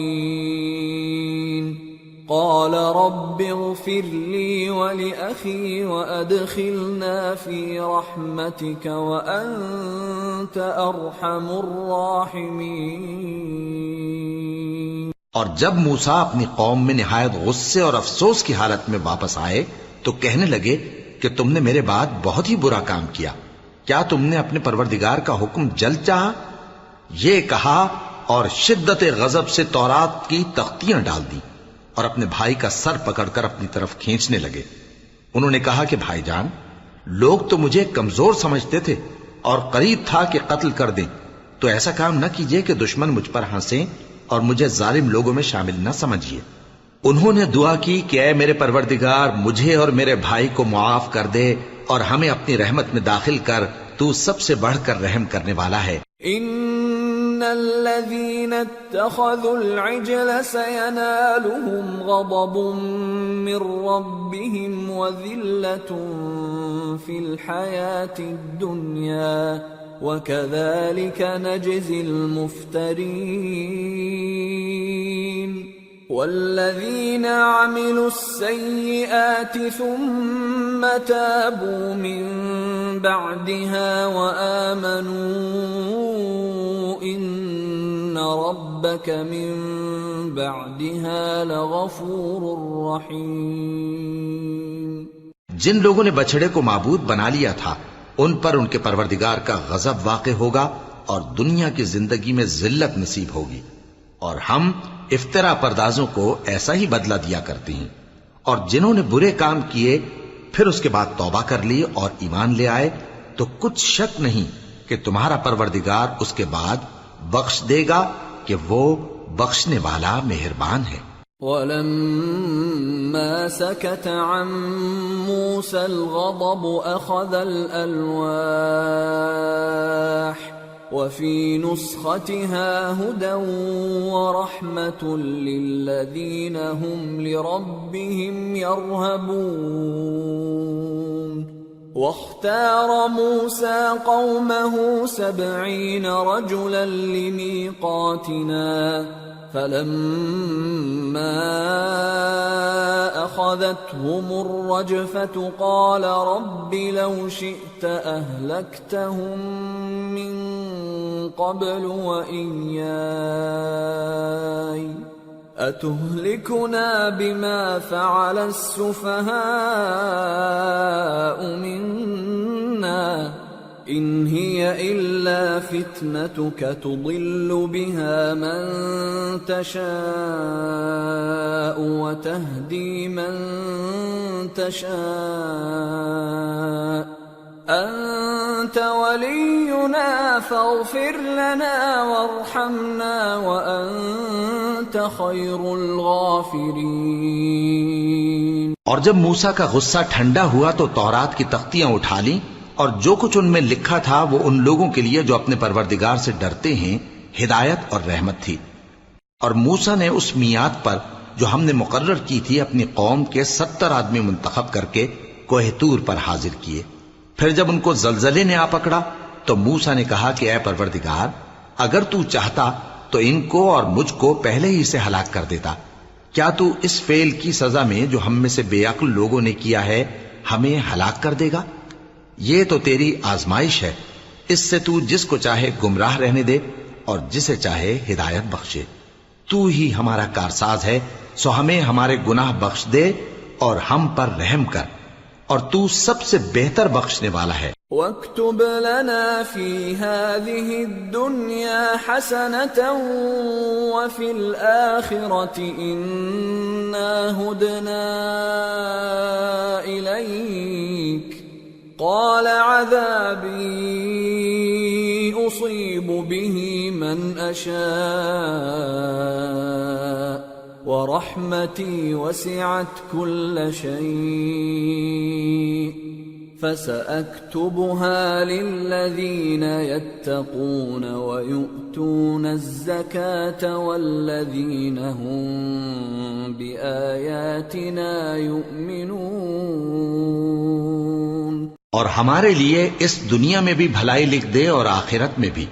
قال قال رب اغفر لي ولأخي وأدخلنا في رحمتك وأنت أرحم الراحمين۔ اور جب موسیٰ اپنی قوم میں نہایت غصے اور افسوس کی حالت میں واپس آئے تو کہنے لگے کہ تم نے میرے بعد بہت ہی برا کام کیا، کیا تم نے اپنے پروردگار کا حکم جلد چاہا؟ یہ کہا اور شدت غضب سے تورات کی تختیاں ڈال دی اور اپنے بھائی کا سر پکڑ کر اپنی طرف کھینچنے لگے۔ انہوں نے کہا کہ بھائی جان، لوگ تو مجھے کمزور سمجھتے تھے اور قریب تھا کہ قتل کر دیں، تو ایسا کام نہ کیجیے کہ دشمن مجھ پر ہنسیں اور مجھے ظالم لوگوں میں شامل نہ سمجھیے۔ انہوں نے دعا کی کہ اے میرے پروردگار، مجھے اور میرے بھائی کو معاف کر دے اور ہمیں اپنی رحمت میں داخل کر، تو سب سے بڑھ کر رحم کرنے والا ہے۔ ان الذين اتخذوا العجل سينالهم غضب من ربهم وذلة في الحياة الدنيا وكذلك نجزي المفترين۔ والذين عملوا السيئات ثم تابوا من بعدها وآمنوا إن ربك من بعدها لغفور رحيم۔ جن لوگوں نے بچڑے کو معبود بنا لیا تھا ان پر ان کے پروردگار کا غضب واقع ہوگا اور دنیا کی زندگی میں ذلت نصیب ہوگی، اور ہم افترا پردازوں کو ایسا ہی بدلہ دیا کرتے ہیں۔ اور جنہوں نے برے کام کیے پھر اس کے بعد توبہ کر لی اور ایمان لے آئے تو کچھ شک نہیں کہ تمہارا پروردگار اس کے بعد بخش دے گا کہ وہ بخشنے والا مہربان ہے۔ وَلَمَّا سَكَتَ عَن مُوسَى الْغَضَبُ أَخَذَ الْأَلْوَاحَ وَفِي نُسْخَتِهَا هُدًى وَرَحْمَةٌ لِّلَّذِينَ هُمْ لِرَبِّهِمْ يَرْهَبُونَ۔ واختار موسى قومه 70 رجلا لميقاتنا فلما أخذتهم الرجفة قال رب لو شئت أهلكتهم من قبل وإياي أتهلكنا بما فعل السفهاء منا إن هي إلا فتنتك تضل بها من تشاء وتهدي من تشاء أنت ولينا فاغفر لنا وارحمنا وأنت خير الغافرين۔ اور جب موسیٰ کا غصہ ٹھنڈا ہوا تو تورات کی تختیاں اٹھا لیں اور جو کچھ ان میں لکھا تھا وہ ان لوگوں کے لیے جو اپنے پروردگار سے ڈرتے ہیں ہدایت اور رحمت تھی۔ اور موسیٰ نے اس میعاد پر جو ہم نے مقرر کی تھی اپنی قوم کے 70 آدمی منتخب کر کے کوہ طور پر حاضر کیے۔ پھر جب ان کو زلزلے نے آ پکڑا تو موسیٰ نے کہا کہ اے پروردگار، اگر تو چاہتا تو ان کو اور مجھ کو پہلے ہی سے ہلاک کر دیتا۔ کیا تو اس فعل کی سزا میں جو ہم میں سے بے عقل لوگوں نے کیا ہے ہمیں ہلاک کر دے گا؟ یہ تو تیری آزمائش ہے، اس سے تو جس کو چاہے گمراہ رہنے دے اور جسے چاہے ہدایت بخشے۔ تو ہی ہمارا کارساز ہے، سو ہمیں ہمارے گناہ بخش دے اور ہم پر رحم کر، اور تو سب سے بہتر بخشنے والا ہے۔ وَاكْتُبْ لَنَا فِي هَذِهِ الدُّنْيَا حَسَنَةً وَفِي الْآخِرَةِ إِنَّا هُدْنَا إِلَيْكَ قَالَ عَذَابِي أُصِيبُ بِهِ مَنْ أَشَاءُ وَرَحْمَتِي وَسِعَتْ كُلَّ شَيْءٍ فَسَأَكْتُبُهَا لِلَّذِينَ يَتَّقُونَ وَيُؤْتُونَ الزَّكَاةَ وَالَّذِينَ هُمْ بِآيَاتِنَا يُؤْمِنُونَ۔ اور ہمارے لیے اس دنیا میں بھی بھلائی لکھ دے اور آخرت میں بھی،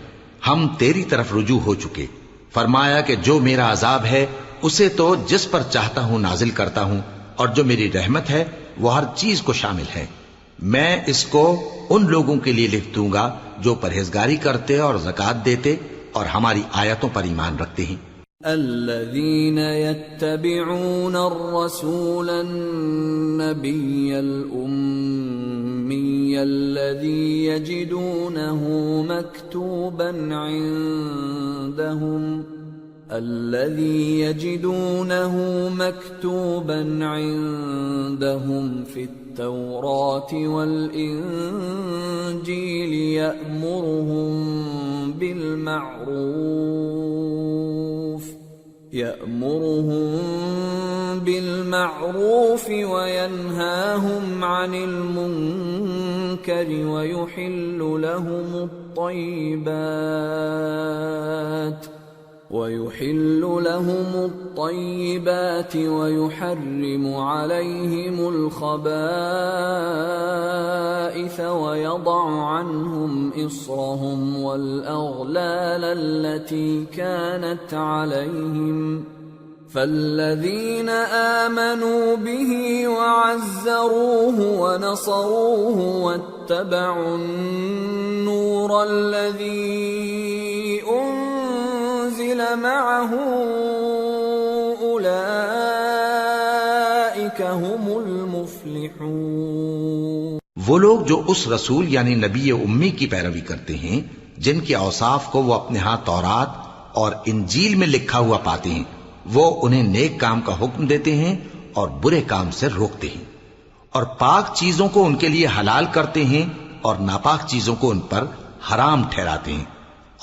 ہم تیری طرف رجوع ہو چکے۔ فرمایا کہ جو میرا عذاب ہے اسے تو جس پر چاہتا ہوں نازل کرتا ہوں، اور جو میری رحمت ہے وہ ہر چیز کو شامل ہے۔ میں اس کو ان لوگوں کے لیے لکھ دوں گا جو پرہیزگاری کرتے اور زکوٰۃ دیتے اور ہماری آیتوں پر ایمان رکھتے ہیں۔ الذين يتبعون الرسول النبي الأمي الذي يجدونه مكتوبا عندهم في التوراة والإنجيل يأمرهم بالمعروف وينهاهم عن المنكر ويحل لهم الطيبات ويحرم عليهم الخبائث ويضع عنهم إصرهم والأغلال التي كانت عليهم فالذين آمنوا به وعزروه ونصروه واتبعوا النور الذي أنزل معه أولئك هم المفلحون۔ وہ لوگ جو اس رسول یعنی نبی امی کی پیروی کرتے ہیں جن کے اوصاف کو وہ اپنے ہاں تورات اور انجیل میں لکھا ہوا پاتے ہیں، وہ انہیں نیک کام کا حکم دیتے ہیں اور برے کام سے روکتے ہیں، اور پاک چیزوں کو ان کے لیے حلال کرتے ہیں اور ناپاک چیزوں کو ان پر حرام ٹھہراتے ہیں،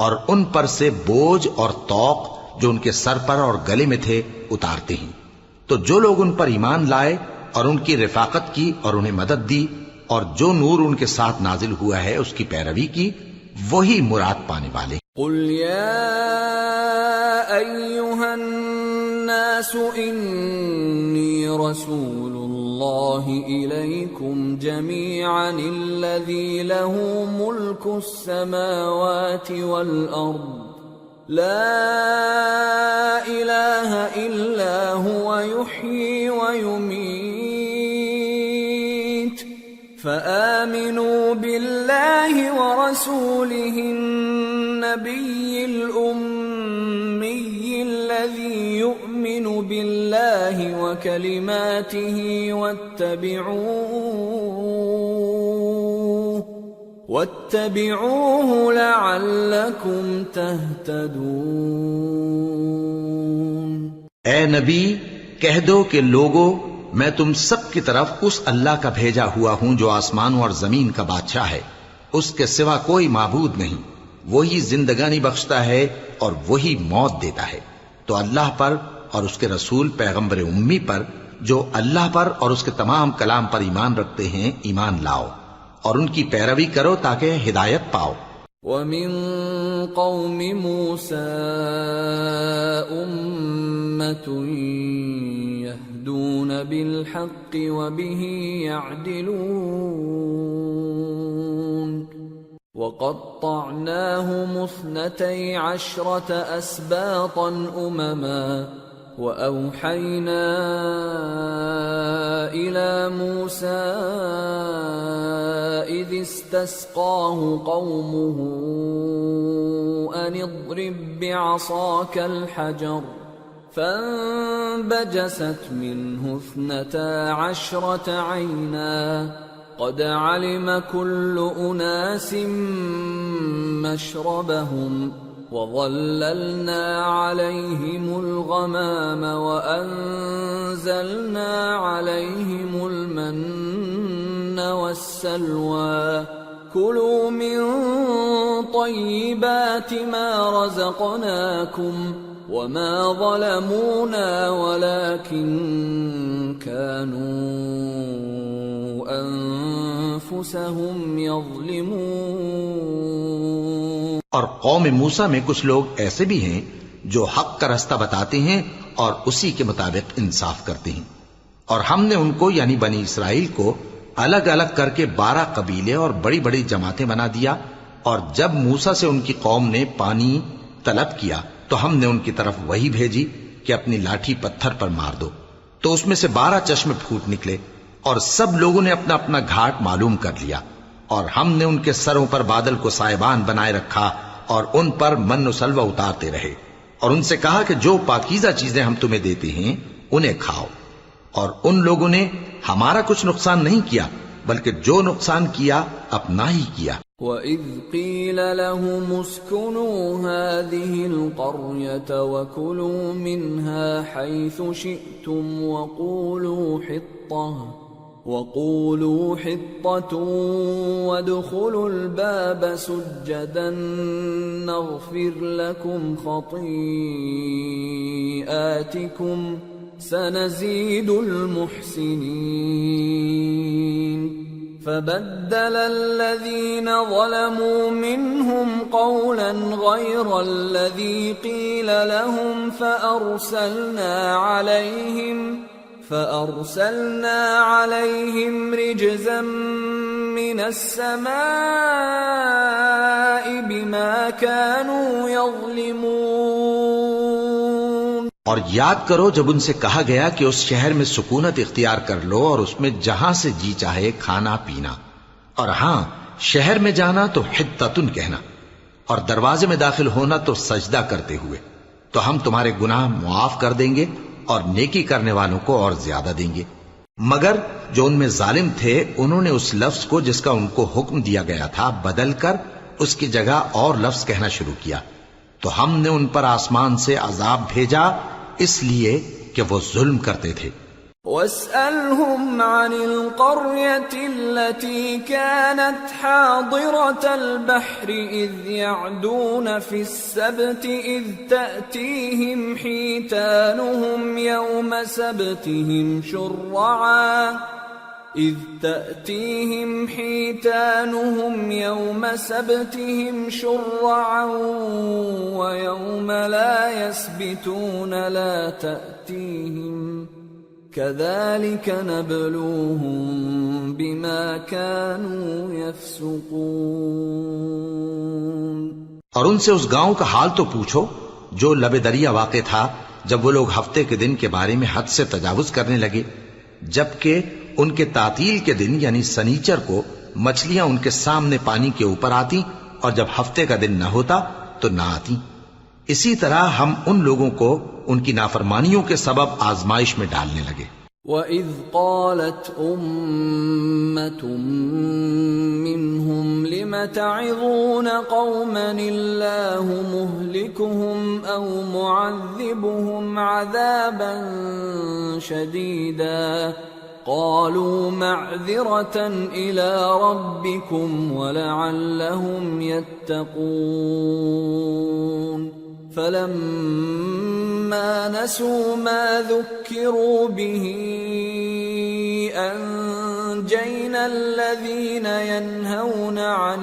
اور ان پر سے بوجھ اور طوق جو ان کے سر پر اور گلے میں تھے اتارتے ہیں۔ تو جو لوگ ان پر ایمان لائے اور ان کی رفاقت کی اور انہیں مدد دی اور جو نور ان کے ساتھ نازل ہوا ہے اس کی پیروی کی، وہی مراد پانے والے۔ قل یا ایھا الناس انی رسول اللہ الیکم جمیعا الذی له ملک السماوات والارض لا الہ الا هو یحیی ویمیت فآمنوا باللہ ورسولہ النبی الأمی الذی یؤمن باللہ وکلماتہ واتبعوه لعلکم تہتدون۔ اے نبی کہہ دو کہ لوگو، میں تم سب کی طرف اس اللہ کا بھیجا ہوا ہوں جو آسمانوں اور زمین کا بادشاہ ہے، اس کے سوا کوئی معبود نہیں، وہی زندگانی بخشتا ہے اور وہی موت دیتا ہے۔ تو اللہ پر اور اس کے رسول پیغمبر امی پر جو اللہ پر اور اس کے تمام کلام پر ایمان رکھتے ہیں ایمان لاؤ، اور ان کی پیروی کرو تاکہ ہدایت پاؤ۔ وَمِن قَوْمِ مُوسَىٰ أُمَّةٌ يَهْدُونَ بِالْحَقِّ وَبِهِ يَعْدِلُونَ وَقَطَّعْنَاهُمُ 12 أَسْبَاطًا أُمَمًا وَأَوْحَيْنَا إِلَى مُوسَىٰ إِذِ اسْتَسْقَاهُ قَوْمُهُ أَنِ اضْرِب بِّعَصَاكَ الْحَجَرَ فَانبَجَسَتْ مِنْهُ 12 عَيْنًا قَدْ عَلِمَ كُلُّ أُنَاسٍ مَّشْرَبَهُمْ وَظَلَّلْنَا عَلَيْهِمُ الْغَمَامَ وَأَنزَلْنَا عَلَيْهِمُ الْمَنَّ وَالسَّلْوَىٰ كُلُوا مِن طَيِّبَاتِ مَا رَزَقْنَاكُمْ وَمَا ظَلَمُونَا وَلَٰكِن كَانُوا أَنفُسَهُمْ يَظْلِمُونَ۔ اور قوم موسیٰ میں کچھ لوگ ایسے بھی ہیں جو حق کا راستہ بتاتے ہیں اور اسی کے مطابق انصاف کرتے ہیں، اور ہم نے ان کو یعنی بنی اسرائیل کو الگ الگ کر کے 12 قبیلے اور بڑی بڑی جماعتیں بنا دیا، اور جب موسیٰ سے ان کی قوم نے پانی طلب کیا تو ہم نے ان کی طرف وہی بھیجی کہ اپنی لاٹھی پتھر پر مار دو، تو اس میں سے 12 چشمے پھوٹ نکلے، اور سب لوگوں نے اپنا اپنا گھاٹ معلوم کر لیا، اور ہم نے ان کے سروں پر بادل کو سائبان بنائے رکھا اور ان پر من و سلوہ اتارتے رہے، اور ان سے کہا کہ جو پاکیزہ چیزیں ہم تمہیں دیتے ہیں انہیں کھاؤ، اور ان لوگوں نے ہمارا کچھ نقصان نہیں کیا بلکہ جو نقصان کیا اپنا ہی کیا۔ وَإِذْ قِيلَ لَهُمُ اسْكُنُوا هَٰذِهِ الْقَرْيَةَ وَكُلُوا مِنْهَا حَيْثُ شِئْتُمْ وَقُولُوا حِطَّةٌ وَادْخُلُوا الْبَابَ سُجَّدًا نَغْفِرْ لَكُمْ خَطِيئَاتِكُمْ سَنَزِيدُ الْمُحْسِنِينَ فَبَدَّلَ الَّذِينَ ظَلَمُوا مِنْهُمْ قَوْلًا غَيْرَ الَّذِي قِيلَ لَهُمْ فَأَرْسَلْنَا عَلَيْهِمْ رِجْزًا مِّنَ السَّمَاءِ بِمَا كَانُوا يَظْلِمُونَ۔ اور یاد کرو جب ان سے کہا گیا کہ اس شہر میں سکونت اختیار کر لو اور اس میں جہاں سے جی چاہے کھانا پینا، اور ہاں شہر میں جانا تو حطتن کہنا، اور دروازے میں داخل ہونا تو سجدہ کرتے ہوئے، تو ہم تمہارے گناہ معاف کر دیں گے اور نیکی کرنے والوں کو اور زیادہ دیں گے۔ مگر جو ان میں ظالم تھے انہوں نے اس لفظ کو جس کا ان کو حکم دیا گیا تھا بدل کر اس کی جگہ اور لفظ کہنا شروع کیا، تو ہم نے ان پر آسمان سے عذاب بھیجا اس لیے کہ وہ ظلم کرتے تھے۔ وَاسْأَلْهُمْ عَنِ الْقَرْيَةِ الَّتِي كَانَتْ حَاضِرَةَ الْبَحْرِ إِذْ يَعْدُونَ فِي السَّبْتِ إِذْ تَأْتِيهِمْ حِيتَانُهُمْ يَوْمَ سَبْتِهِمْ شُرَّعًا وَيَوْمَ لَا يَسْبِتُونَ لَا تَأْتِيهِمْ كَذَلِكَ نَبْلُوهُمْ بِمَا كَانُوا يَفْسُقُونَ۔ اور ان سے اس گاؤں کا حال تو پوچھو جو لب دریا واقع تھا جب وہ لوگ ہفتے کے دن کے بارے میں حد سے تجاوز کرنے لگے، جبکہ ان کے تعطیل کے دن یعنی سنیچر کو مچھلیاں ان کے سامنے پانی کے اوپر آتی اور جب ہفتے کا دن نہ ہوتا تو نہ آتی۔ اسی طرح ہم ان لوگوں کو ان کی نافرمانیوں کے سبب آزمائش میں ڈالنے لگے۔ وَإِذْ قَالَتْ أُمَّةٌ مِّنْهُمْ لِمَ تَعِظُونَ قَوْمًا اللَّهُ مُهْلِكُهُمْ أَوْ مُعَذِّبُهُمْ عَذَابًا شَدِيدًا قَالُوا مَعْذِرَةً إِلَىٰ رَبِّكُمْ وَلَعَلَّهُمْ يَتَّقُونَ فَلَمَّا نَسُوا مَا ذُكِّرُوا بِهِ أَنجَيْنَا الَّذِينَ يَنْهَوْنَ عَنِ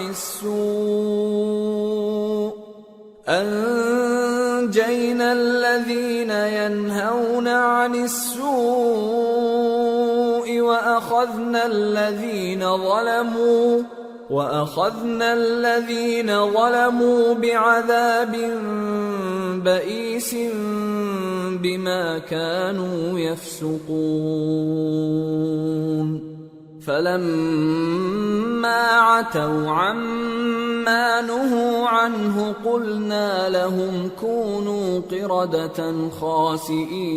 السُّوءِ وَأَخَذْنَا الَّذِينَ ظَلَمُوا بِعَذَابٍ بَئِيسٍ بِمَا كَانُوا يَفْسُقُونَ فَلَمَّا عَتَوْا عَمَّا نُهُوا عَنْهُ قُلْنَا لَهُمْ كُونُوا قِرَدَةً خَاسِئِينَ۔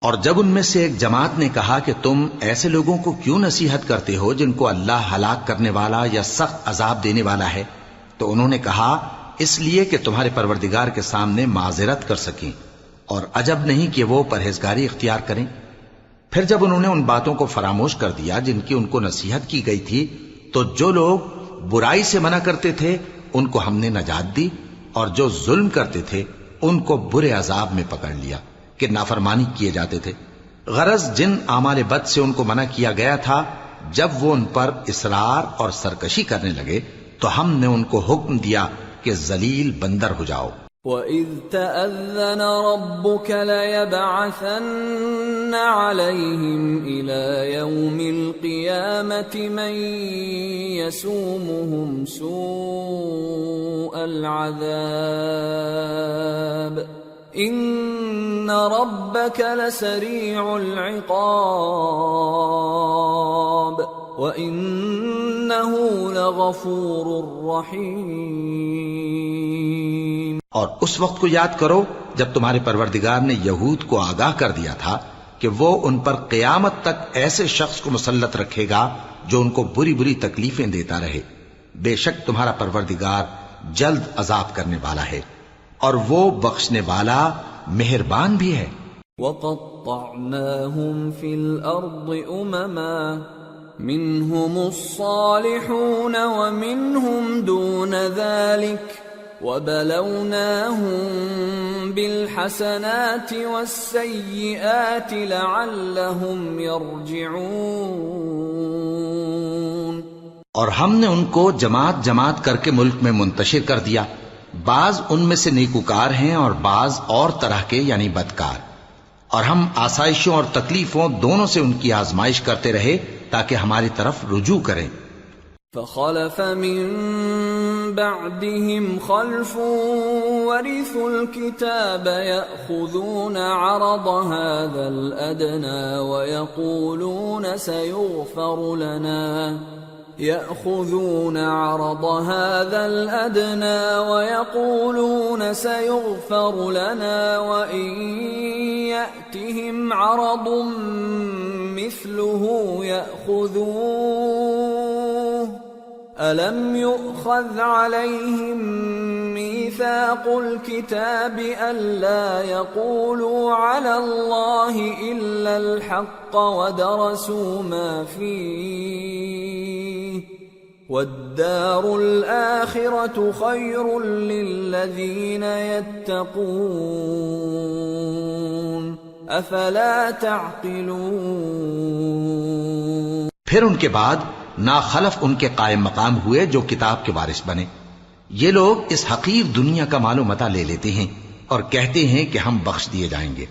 اور جب ان میں سے ایک جماعت نے کہا کہ تم ایسے لوگوں کو کیوں نصیحت کرتے ہو جن کو اللہ ہلاک کرنے والا یا سخت عذاب دینے والا ہے، تو انہوں نے کہا اس لیے کہ تمہارے پروردگار کے سامنے معذرت کر سکیں، اور عجب نہیں کہ وہ پرہیزگاری اختیار کریں۔ پھر جب انہوں نے ان باتوں کو فراموش کر دیا جن کی ان کو نصیحت کی گئی تھی، تو جو لوگ برائی سے منع کرتے تھے ان کو ہم نے نجات دی، اور جو ظلم کرتے تھے ان کو برے عذاب میں پکڑ لیا کہ نافرمانی کیے جاتے تھے۔ غرض جن اعمال بد سے ان کو منع کیا گیا تھا، جب وہ ان پر اصرار اور سرکشی کرنے لگے تو ہم نے ان کو حکم دیا کہ ذلیل بندر ہو جاؤ۔ وَإِذْ تَأَذَّنَ رَبُّكَ لَيَبْعَثَنَّ عَلَيْهِمْ إِلَى يَوْمِ الْقِيَامَةِ مَنْ يَسُومُهُمْ سُوءَ الْعَذَابِ ان ربك لسريع العقاب وانه لغفور رحیم۔ اور اس وقت کو یاد کرو جب تمہارے پروردگار نے یہود کو آگاہ کر دیا تھا کہ وہ ان پر قیامت تک ایسے شخص کو مسلط رکھے گا جو ان کو بری بری تکلیفیں دیتا رہے۔ بے شک تمہارا پروردگار جلد عذاب کرنے والا ہے اور وہ بخشنے والا مہربان بھی ہے۔ وَقَطَّعْنَاهُمْ فِي الْأَرْضِ أُمَمًا مِّنْهُمُ الصَّالِحُونَ وَمِنْهُمْ دُونَ ذَلِكَ وَبَلَوْنَاهُمْ بِالْحَسَنَاتِ وَالسَّيِّئَاتِ لَعَلَّهُمْ يَرْجِعُونَ۔ اور ہم نے ان کو جماعت جماعت کر کے ملک میں منتشر کر دیا، بعض ان میں سے نیکوکار ہیں اور بعض اور طرح کے یعنی بدکار، اور ہم آسائشوں اور تکلیفوں دونوں سے ان کی آزمائش کرتے رہے تاکہ ہماری طرف رجوع کریں۔ فخلف من بعدهم خلف ورثوا الكتاب يأخذون عرض هذا الأدنى ويقولون سيغفر لنا وإن يأتهم عرض مثله يأخذوه ألم يؤخذ عليهم ميثاق الكتاب ألا يقولوا على الله إلا الحق ودرسوا ما فيه والدار الآخرة خير للذين يتقون أفلا تعقلون۔ پھر ان کے بعد ناخلف ان کے قائم مقام ہوئے جو کتاب کے وارث بنے۔ یہ لوگ اس حقیر دنیا کا مال و متاع لے لیتے ہیں اور کہتے ہیں کہ ہم بخش دیے جائیں گے،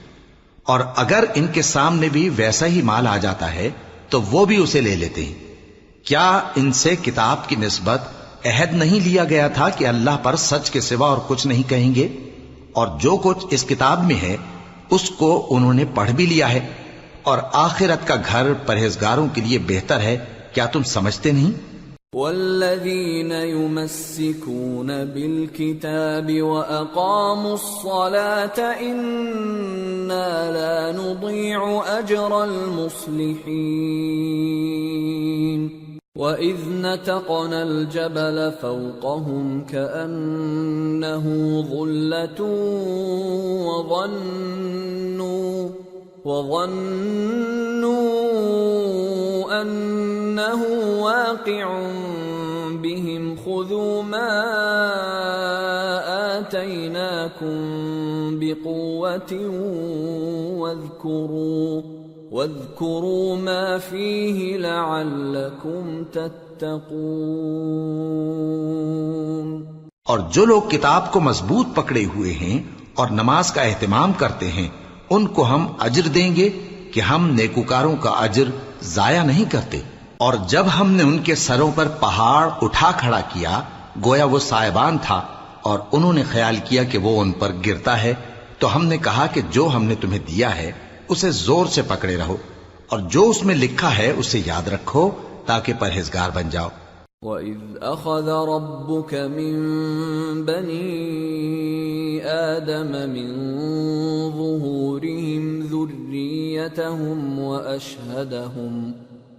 اور اگر ان کے سامنے بھی ویسا ہی مال آ جاتا ہے تو وہ بھی اسے لے لیتے ہیں۔ کیا ان سے کتاب کی نسبت عہد نہیں لیا گیا تھا کہ اللہ پر سچ کے سوا اور کچھ نہیں کہیں گے؟ اور جو کچھ اس کتاب میں ہے اس کو انہوں نے پڑھ بھی لیا ہے، اور آخرت کا گھر پرہیزگاروں کے لیے بہتر ہے۔ کیا تم سمجھتے نہیں؟ والذین یمسکون بالکتاب واقاموا الصلاة انا لا نضیع اجر المصلحین وَإِذْ نَتَقْنَا الْجَبَلَ فَوْقَهُمْ كَأَنَّهُ ظُلَّةٌ وَظَنُّوا أَنَّهُ واقع بهم خُذُوا مَا آتَيْنَاكُمْ بِقُوَّةٍ وَاذْكُرُوا مَا فِيهِ لَعَلَّكُمْ تَتَّقُونَ۔ اور جو لوگ کتاب کو مضبوط پکڑے ہوئے ہیں اور نماز کا اہتمام کرتے ہیں ان کو ہم اجر دیں گے کہ ہم نیکوکاروں کا اجر ضائع نہیں کرتے۔ اور جب ہم نے ان کے سروں پر پہاڑ اٹھا کھڑا کیا گویا وہ سائبان تھا اور انہوں نے خیال کیا کہ وہ ان پر گرتا ہے، تو ہم نے کہا کہ جو ہم نے تمہیں دیا ہے اسے زور سے پکڑے رہو اور جو اس میں لکھا ہے اسے یاد رکھو تاکہ پرہیزگار بن جاؤ۔ وَإِذْ أَخَذَ رَبُّكَ مِن بَنِي آدَمَ مِن ظُهُورِهِمْ ذُرِّيَّتَهُمْ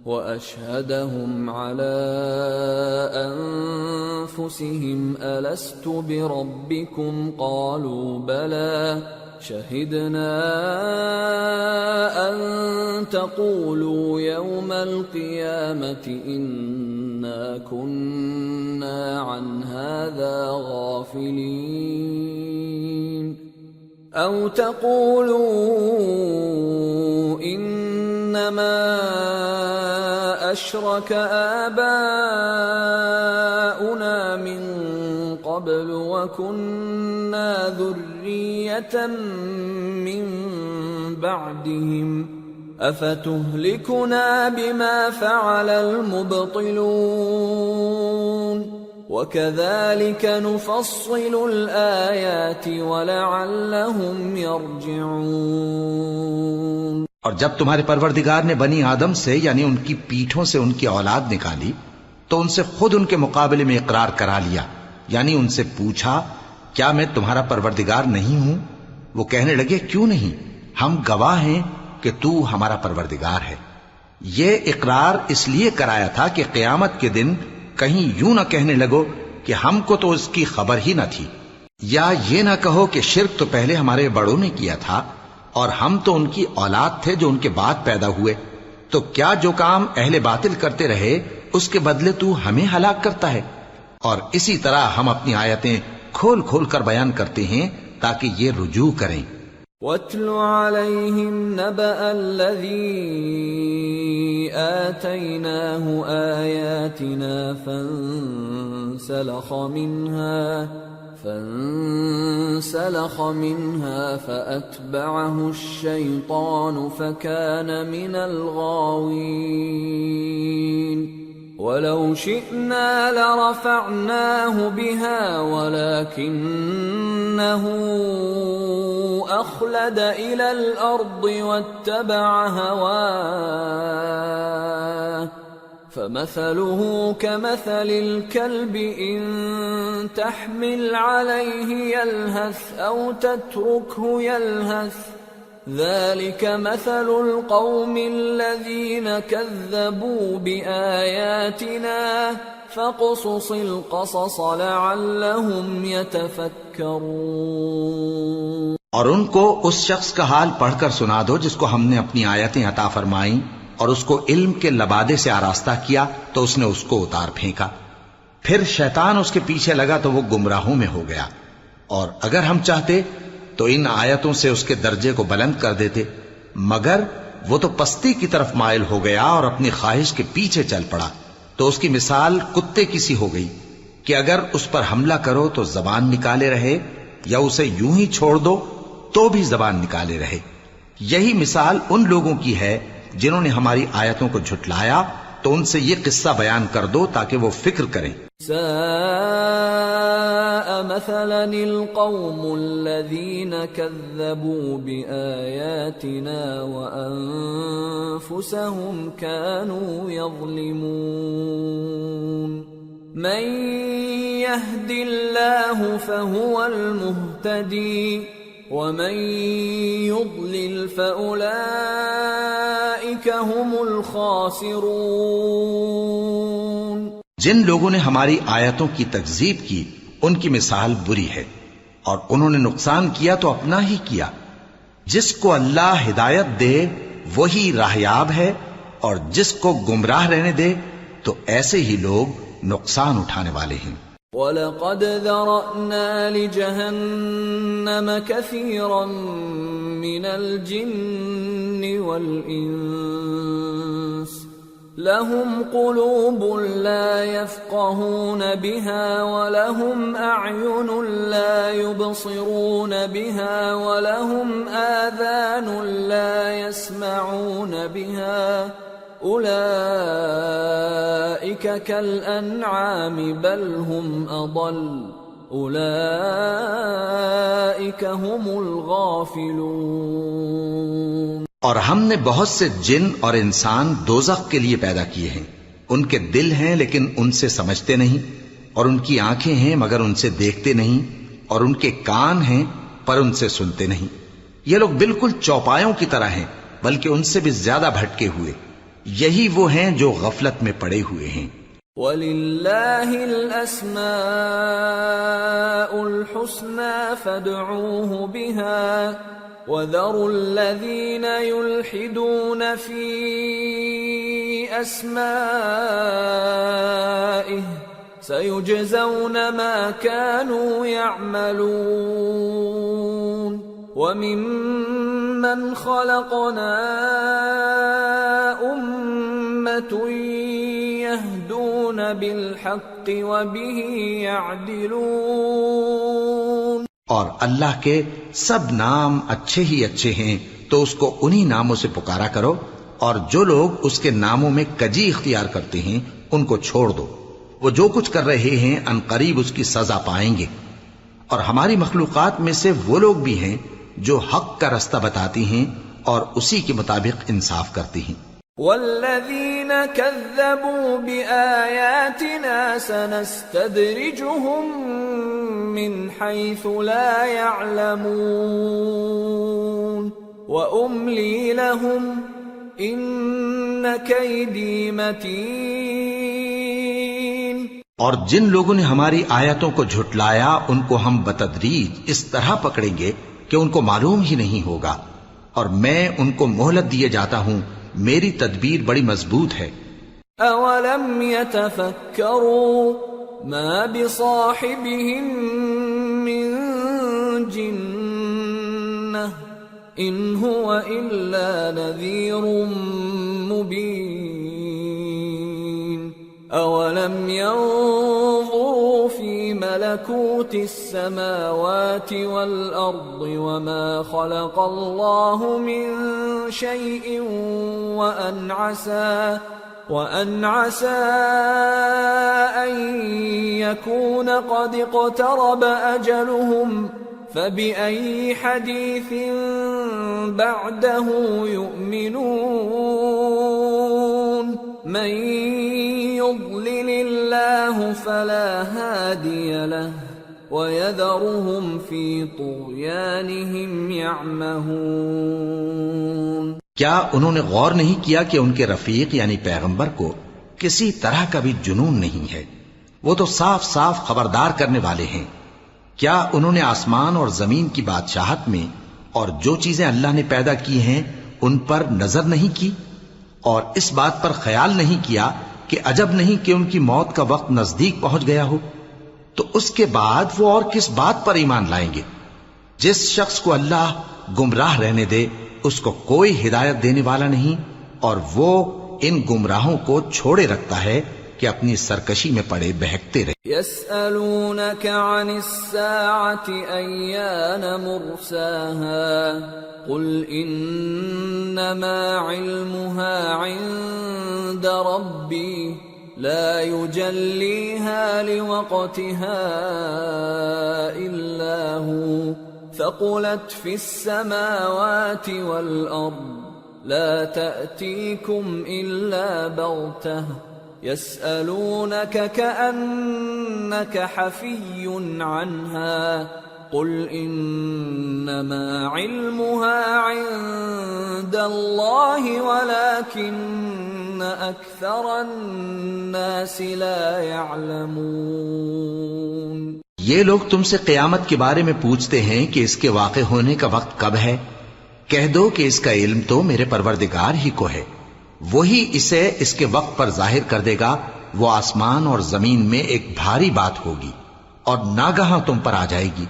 وَأَشْهَدَهُمْ عَلَىٰ أَنفُسِهِمْ أَلَسْتُ بِرَبِّكُمْ قَالُوا بَلَىٰ شَهِدْنَا أَن تَقُولُوا يَوْمَ الْقِيَامَةِ إِنَّا كُنَّا عَنْ هَٰذَا غَافِلِينَ أَوْ تَقُولُوا إِنَّمَا أَشْرَكَ آبَاؤُنَا مِن قَبْلُ وَكُنَّا ذُرِّيَّةً مِّن بَعْدِهِمْ أَفَتُهْلِكُنَا بِمَا فَعَلَ الْمُبْطِلُونَ وَكَذَلِكَ نُفَصِّلُ الْآيَاتِ وَلَعَلَّهُمْ يَرْجِعُونَ۔ اور جب تمہارے پروردگار نے بنی آدم سے یعنی ان کی پیٹھوں سے ان کی اولاد نکالی تو ان سے خود ان کے مقابلے میں اقرار کرا لیا، یعنی ان سے پوچھا کیا میں تمہارا پروردگار نہیں ہوں؟ وہ کہنے لگے کیوں نہیں، ہم گواہ ہیں کہ تو ہمارا پروردگار ہے۔ یہ اقرار اس لیے کرایا تھا کہ قیامت کے دن کہیں یوں نہ کہنے لگو کہ ہم کو تو اس کی خبر ہی نہ تھی، یا یہ نہ کہو کہ شرک تو پہلے ہمارے بڑوں نے کیا تھا اور ہم تو ان کی اولاد تھے جو ان کے بعد پیدا ہوئے، تو کیا جو کام اہل باطل کرتے رہے اس کے بدلے تو ہمیں ہلاک کرتا ہے؟ اور اسی طرح ہم اپنی آیتیں کھول کھول کر بیان کرتے ہیں تاکہ یہ رجوع کریں۔ وَاتْلُ عَلَيْهِمْ نَبَأَ الَّذِي آتَيْنَاهُ آيَاتِنَا فانسلخ منها فأتبعه الشيطان فكان من الغاوين ولو شئنا لرفعناه بها ولكنه أخلد إلى الأرض واتبع هواه فمثله كمثل الكلب إن تحمل عليه يلهث أو تتركه يلهث ذلك مثل القوم الذين كذبوا بآياتنا فاقصص القصص لعلهم يتفكرون۔ اور ان کو اس شخص کا حال پڑھ کر سنا دو جس کو ہم نے اپنی آیتیں عطا فرمائیں اور اس کو علم کے لبادے سے آراستہ کیا تو اس نے اس کو اتار پھینکا، پھر شیطان اس کے پیچھے لگا تو وہ گمراہوں میں ہو گیا، اور اگر ہم چاہتے تو ان آیتوں سے اس کے درجے کو بلند کر دیتے، مگر وہ تو پستی کی طرف مائل ہو گیا اور اپنی خواہش کے پیچھے چل پڑا، تو اس کی مثال کتے کی سی ہو گئی کہ اگر اس پر حملہ کرو تو زبان نکالے رہے، یا اسے یوں ہی چھوڑ دو تو بھی زبان نکالے رہے۔ یہی مثال ان لوگوں کی ہے جنہوں نے ہماری آیتوں کو جھٹلایا، تو ان سے یہ قصہ بیان کر دو تاکہ وہ فکر کریں۔ ساء مثلا القوم الذين كذبوا بآياتنا وأنفسهم كانوا يظلمون من يهد الله فهو المهتدي ومن يضلل فأولئك هم الخاسرون۔ جن لوگوں نے ہماری آیتوں کی تکذیب کی ان کی مثال بری ہے، اور انہوں نے نقصان کیا تو اپنا ہی کیا۔ جس کو اللہ ہدایت دے وہی راہیاب ہے، اور جس کو گمراہ رہنے دے تو ایسے ہی لوگ نقصان اٹھانے والے ہیں۔ وَلَقَدْ ذَرَأْنَا لِجَهَنَّمَ كَثِيرًا مِنَ الْجِنِّ وَالْإِنسِ لَهُمْ قُلُوبٌ لَا يَفْقَهُونَ بِهَا وَلَهُمْ أَعْيُنٌ لَا يُبْصِرُونَ بِهَا وَلَهُمْ آذَانٌ لَا يَسْمَعُونَ بِهَا أُولَئِكَ كَالْأَنْعَامِ بَلْ هُمْ أَضَلُّ أُولَئِكَ هُمُ الْغَافِلُونَ۔ اور ہم نے بہت سے جن اور انسان دوزخ کے لیے پیدا کیے ہیں، ان کے دل ہیں لیکن ان سے سمجھتے نہیں، اور ان کی آنکھیں ہیں مگر ان سے دیکھتے نہیں، اور ان کے کان ہیں پر ان سے سنتے نہیں۔ یہ لوگ بالکل چوپایوں کی طرح ہیں بلکہ ان سے بھی زیادہ بھٹکے ہوئے۔ یہی وہ ہیں جو غفلت میں پڑے ہوئے ہیں۔ وَلِلَّهِ الْأَسْمَاءُ الْحُسْنَى فَادْعُوهُ بِهَا وَذَرُوا الَّذِينَ يُلْحِدُونَ فِي أَسْمَائِهِ سَيُجْزَوْنَ مَا كَانُوا يَعْمَلُونَ وَمِمَّنْ خَلَقْنَا أُمَّةٌ يَهْدُونَ بِالْحَقِّ وَبِهِ يَعْدِلُونَ۔ اور اللہ کے سب نام اچھے ہی اچھے ہیں تو اس کو انہی ناموں سے پکارا کرو، اور جو لوگ اس کے ناموں میں کجی اختیار کرتے ہیں ان کو چھوڑ دو۔ وہ جو کچھ کر رہے ہیں عنقریب اس کی سزا پائیں گے. اور ہماری مخلوقات میں سے وہ لوگ بھی ہیں جو حق کا رستہ بتاتی ہیں اور اسی کے مطابق انصاف کرتی ہیں. والذین کذبوا بآیاتنا سنستدرجهم من حیث لا يعلمون وأملی لهم ان کیدی متین. اور جن لوگوں نے ہماری آیتوں کو جھٹلایا ان کو ہم بتدریج اس طرح پکڑیں گے کہ ان کو معلوم ہی نہیں ہوگا، اور میں ان کو مہلت دیے جاتا ہوں، میری تدبیر بڑی مضبوط ہے. اولم يتفکروا ما بصاحبهم من جنہ ان هو الا نذیر مبین. اولم ينظروا في ملكوت السماوات والارض وما خلق الله من شيء وان عسى ان يكون قد اقترب اجلهم فبأي حديث بعده يؤمنون. من يضلل الله فلا هادي له ويذرهم في طغيانهم يعمهون. کیا انہوں نے غور نہیں کیا کہ ان کے رفیق یعنی پیغمبر کو کسی طرح کا بھی جنون نہیں ہے؟ وہ تو صاف صاف خبردار کرنے والے ہیں. کیا انہوں نے آسمان اور زمین کی بادشاہت میں اور جو چیزیں اللہ نے پیدا کی ہیں ان پر نظر نہیں کی، اور اس بات پر خیال نہیں کیا کہ عجب نہیں کہ ان کی موت کا وقت نزدیک پہنچ گیا ہو؟ تو اس کے بعد وہ اور کس بات پر ایمان لائیں گے؟ جس شخص کو اللہ گمراہ رہنے دے اس کو کوئی ہدایت دینے والا نہیں، اور وہ ان گمراہوں کو چھوڑے رکھتا ہے کہ اپنی سرکشی میں پڑے بہکتے رہے. يسألونك عن الساعة أيان مرساها قل إنما علمها عند ربي لا يجليها لوقتها إلا هو ثقلت في السماوات والأرض لا تأتيكم إلا بغتة يسألونك كأنك حفي عنها قل إنما علمها عند الله ولكن أكثر الناس لا يعلمون. یہ لوگ تم سے قیامت کے بارے میں پوچھتے ہیں کہ اس کے واقع ہونے کا وقت کب ہے. کہہ دو کہ اس کا علم تو میرے پروردگار ہی کو ہے، وہی اسے اس کے وقت پر ظاہر کر دے گا. وہ آسمان اور زمین میں ایک بھاری بات ہوگی اور ناگہاں تم پر آ جائے گی.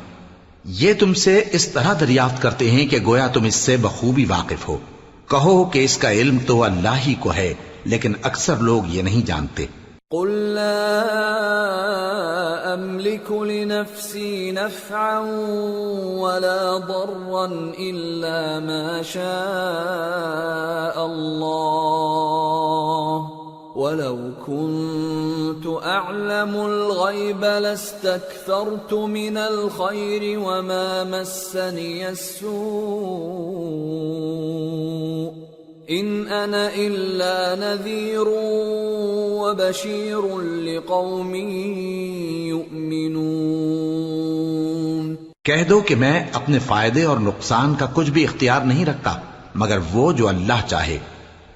یہ تم سے اس طرح دریافت کرتے ہیں کہ گویا تم اس سے بخوبی واقف ہو. کہو کہ اس کا علم تو اللہ ہی کو ہے، لیکن اکثر لوگ یہ نہیں جانتے. قل لا أملك لنفسي نفعا ولا ضرا إلا ما شاء الله ولو كنت أعلم الغيب لاستكثرت من الخير وما مسني السوء إن أنا إلا نذير وبشير لقوم يؤمنون. کہہ دو کہ میں اپنے فائدے اور نقصان کا کچھ بھی اختیار نہیں رکھتا مگر وہ جو اللہ چاہے،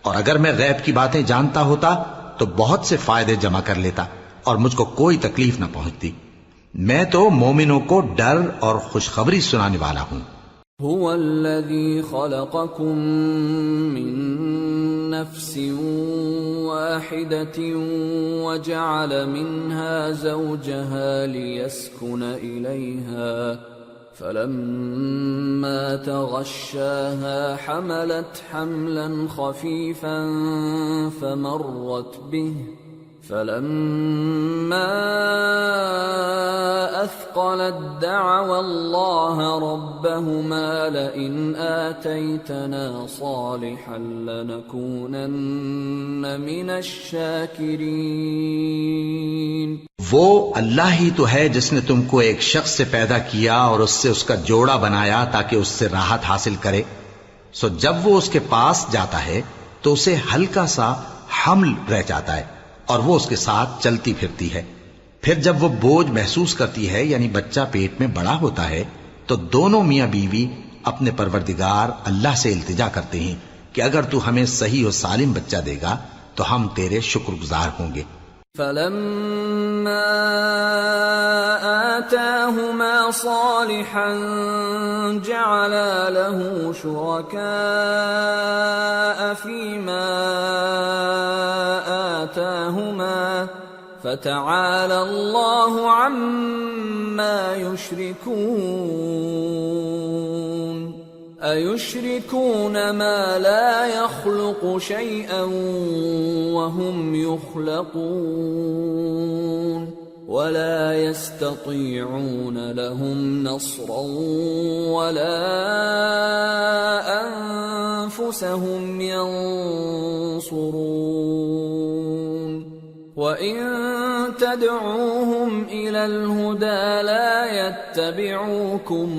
اور اگر میں غیب کی باتیں جانتا ہوتا تو بہت سے فائدے جمع کر لیتا اور مجھ کو کوئی تکلیف نہ پہنچتی. میں تو مومنوں کو ڈر اور خوشخبری سنانے والا ہوں. هو الذي خلقكم من نفس واحدة وجعل منها زوجها ليسكن إليها فلما تغشاها حملت حملا خفيفا فلما أثقلت دعوا الله ربهما لئن آتيتنا صالحا لنكونن من الشاكرين. وہ اللہ ہی تو ہے جس نے تم کو ایک شخص سے پیدا کیا اور اس سے اس کا جوڑا بنایا تاکہ اس سے راحت حاصل کرے. سو جب وہ اس کے پاس جاتا ہے تو اسے ہلکا سا حمل رہ جاتا ہے اور وہ اس کے ساتھ چلتی پھرتی ہے. پھر جب وہ بوجھ محسوس کرتی ہے یعنی بچہ پیٹ میں بڑا ہوتا ہے تو دونوں میاں بیوی اپنے پروردگار اللہ سے التجا کرتے ہیں کہ اگر تو ہمیں صحیح و سالم بچہ دے گا تو ہم تیرے شکر گزار ہوں گے. فلما آتاهما صالحا جعلا له شركاء فيما آتاهما فتعالى الله عما يشركون. أَيُشْرِكُونَ مَا لَا يَخْلُقُ شَيْئًا وَهُمْ يُخْلَقُونَ وَلَا يَسْتَطِيعُونَ لَهُمْ نَصْرًا وَلَا أَنفُسَهُمْ يَنصُرُونَ. وَإِن تَدْعُوهُمْ إِلَى الْهُدَى لَا يَتَّبِعُوكُمْ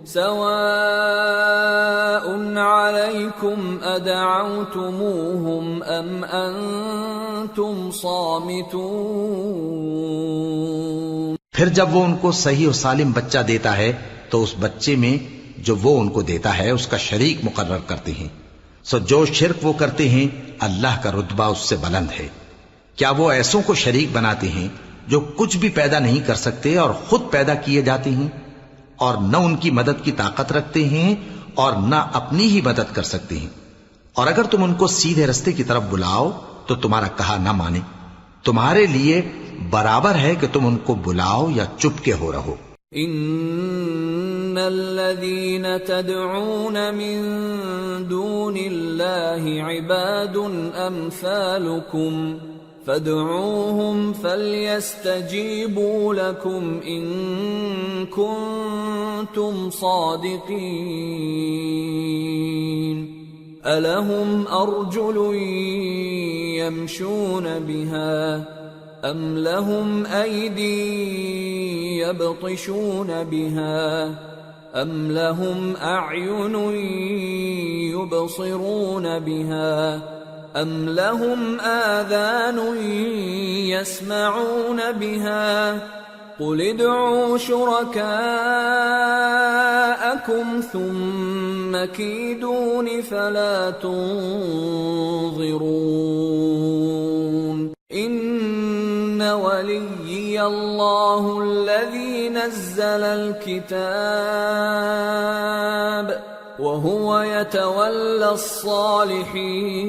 سواء عليكم أدعوتموهم أم أنتم صامتون. پھر جب وہ ان کو صحیح و سالم بچہ دیتا ہے تو اس بچے میں جو وہ ان کو دیتا ہے اس کا شریک مقرر کرتے ہیں. سو جو شرک وہ کرتے ہیں اللہ کا رتبہ اس سے بلند ہے. کیا وہ ایسوں کو شریک بناتے ہیں جو کچھ بھی پیدا نہیں کر سکتے اور خود پیدا کیے جاتے ہیں اور نہ ان کی مدد کی طاقت رکھتے ہیں اور نہ اپنی ہی مدد کر سکتے ہیں. اور اگر تم ان کو سیدھے رستے کی طرف بلاؤ تو تمہارا کہا نہ مانے. تمہارے لیے برابر ہے کہ تم ان کو بلاؤ یا چپ کے ہو رہو. ان الذين تدعون من دون الله عباد امثالكم فادعوهم فليستجيبوا لكم إن كنتم صادقين. ألهم أرجل يمشون بها أم لهم أيدي يبطشون بها أم لهم أعين يبصرون بها أَمْ لَهُمْ آذَانٌ يَسْمَعُونَ بِهَا قُلِ ادْعُوا شُرَكَاءَكُمْ ثُمَّ كِيدُونِ فَلَا تُنظِرُونَ. إِنَّ وَلِيِّيَ اللَّهُ الَّذِي نَزَّلَ الْكِتَابَ وَهُوَ يَتَوَلَّى الصَّالِحِينَ.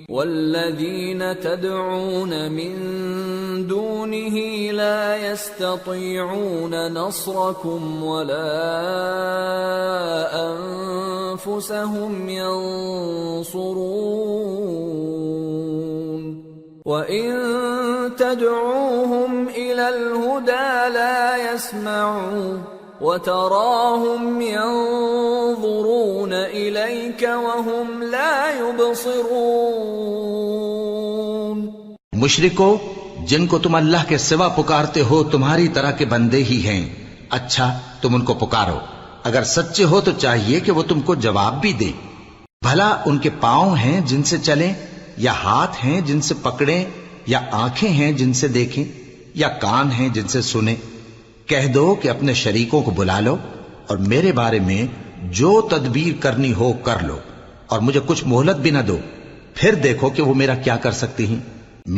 وَالَّذِينَ تَدْعُونَ مِن دُونِهِ لَا يَسْتَطِيعُونَ نَصْرَكُمْ وَلَا أَنفُسَهُمْ يَنصُرُونَ. وَإِن تَدْعُوهُمْ إِلَى الْهُدَى لَا يَسْمَعُوا وَتَرَاهُمْ يَنظُرُونَ إِلَيْكَ وَهُمْ لَا يُبْصِرُونَ. مشرکو جن کو تم اللہ کے سوا پکارتے ہو تمہاری طرح کے بندے ہی ہیں. اچھا تم ان کو پکارو. اگر سچے ہو تو چاہیے کہ وہ تم کو جواب بھی دے. بھلا ان کے پاؤں ہیں جن سے چلیں یا ہاتھ ہیں جن سے پکڑیں یا آنکھیں ہیں جن سے دیکھیں یا کان ہیں جن سے سنیں. کہہ دو کہ اپنے شریکوں کو بلا لو اور میرے بارے میں جو تدبیر کرنی ہو کر لو اور مجھے کچھ مہلت بھی نہ دو. پھر دیکھو کہ وہ میرا کیا کر سکتے ہیں.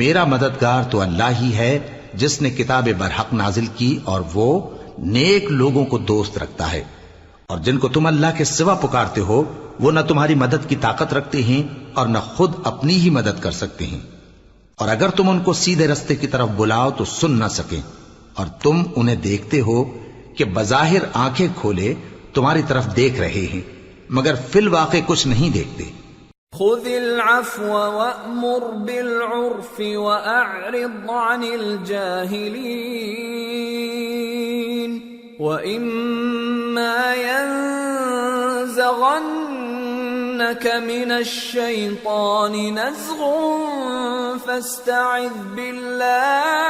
میرا مددگار تو اللہ ہی ہے جس نے کتاب برحق نازل کی اور وہ نیک لوگوں کو دوست رکھتا ہے. اور جن کو تم اللہ کے سوا پکارتے ہو وہ نہ تمہاری مدد کی طاقت رکھتے ہیں اور نہ خود اپنی ہی مدد کر سکتے ہیں. اور اگر تم ان کو سیدھے رستے کی طرف بلاؤ تو سن نہ سکیں اور تم انہیں دیکھتے ہو کہ بظاہر آنکھیں کھولے تمہاری طرف دیکھ رہے ہیں مگر فی الواقع کچھ نہیں دیکھتے. خذ العفو وأمر بالعرف وأعرض عن الجاهلين وإما ينزغنك من الشيطان نزغ فاستعذ بالله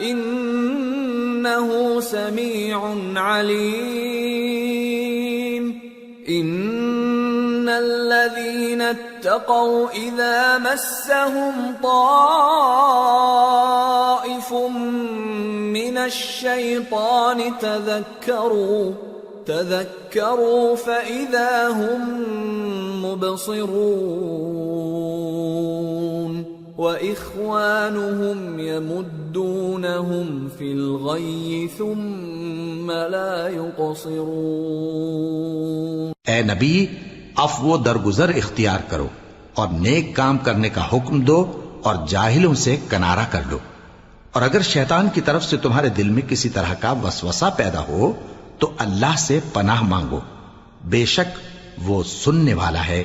إنه سميع عليم إن الذين اتقوا إذا مسهم طائف من الشيطان تذكروا فإذا هم مبصرون وإخوانهم يمدونهم في الغي ثم لا يقصرون۔ اے نبی، عفو درگزر اختیار کرو اور نیک کام کرنے کا حکم دو اور جاہلوں سے کنارہ کر لو، اور اگر شیطان کی طرف سے تمہارے دل میں کسی طرح کا وسوسہ پیدا ہو تو اللہ سے پناہ مانگو، بے شک وہ سننے والا ہے،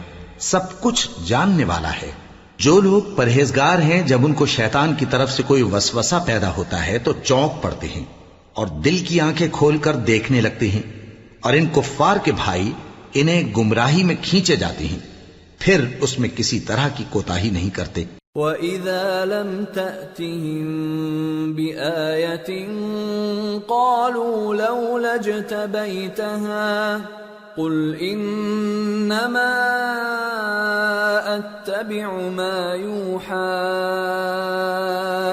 سب کچھ جاننے والا ہے۔ جو لوگ پرہیزگار ہیں جب ان کو شیطان کی طرف سے کوئی وسوسہ پیدا ہوتا ہے تو چونک پڑتے ہیں اور دل کی آنکھیں کھول کر دیکھنے لگتے ہیں، اور ان کفار کے بھائی انہیں گمراہی میں کھینچے جاتے ہیں، پھر اس میں کسی طرح کی کوتاہی نہیں کرتے۔ وَإِذَا لَمْ تَأْتِهِمْ بِآيَةٍ قَالُوا لَوْلَا اجْتَبَيْتَهَا قُلْ إِنَّمَا أَتَّبِعُ مَا يُوحَى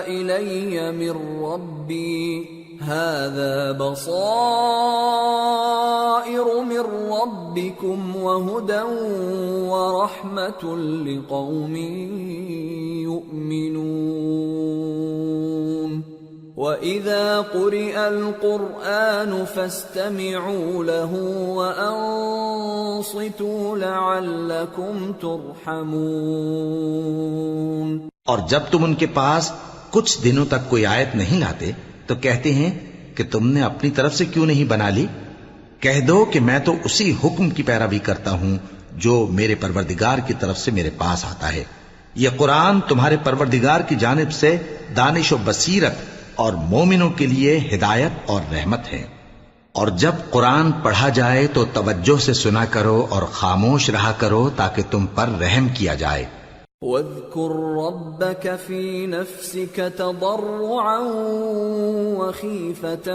إِلَيَّ مِنْ رَبِّي هَذَا بَصَائِرُ مِنْ رَبِّكُمْ وَهُدًى وَرَحْمَةٌ لِقَوْمٍ يُؤْمِنُونَ۔ وَإِذَا قُرِئَ الْقُرْآنُ فَاسْتَمِعُوا لَهُ وَأَنصِتُوا لَعَلَّكُمْ تُرْحَمُونَ۔ اور جب تم ان کے پاس کچھ دنوں تک کوئی آیت نہیں لاتے تو کہتے ہیں کہ تم نے اپنی طرف سے کیوں نہیں بنا لی؟ کہہ دو کہ میں تو اسی حکم کی پیروی کرتا ہوں جو میرے پروردگار کی طرف سے میرے پاس آتا ہے۔ یہ قرآن تمہارے پروردگار کی جانب سے دانش و بصیرت اور مومنوں کے لیے ہدایت اور رحمت ہے۔ اور جب قرآن پڑھا جائے تو توجہ سے سنا کرو اور خاموش رہا کرو تاکہ تم پر رحم کیا جائے۔ وَاذْكُرْ رَبَّكَ فِي نَفْسِكَ تَضَرُّعًا وَخِيفَةً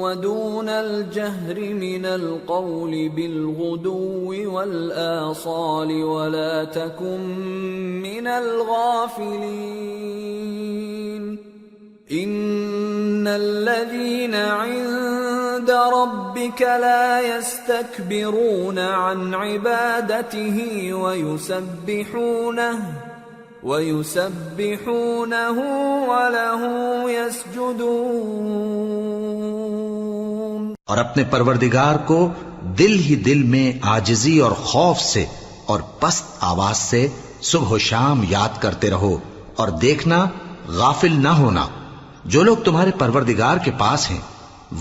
وَدُونَ الْجَهْرِ مِنَ الْقَوْلِ بِالْغُدُوِّ وَالْآصَالِ وَلَا تَكُن مِّنَ الْغَافِلِينَ۔ إِنَّ الَّذِينَ عِندَ رَبِّكَ لَا يَسْتَكْبِرُونَ عَنْ عِبَادَتِهِ وَيُسَبِّحُونَهُ وَلَهُ يَسْجُدُونَ۔ اور اپنے پروردگار کو دل ہی دل میں عاجزی اور خوف سے اور پست آواز سے صبح و شام یاد کرتے رہو، اور دیکھنا غافل نہ ہونا۔ جو لوگ تمہارے پروردگار کے پاس ہیں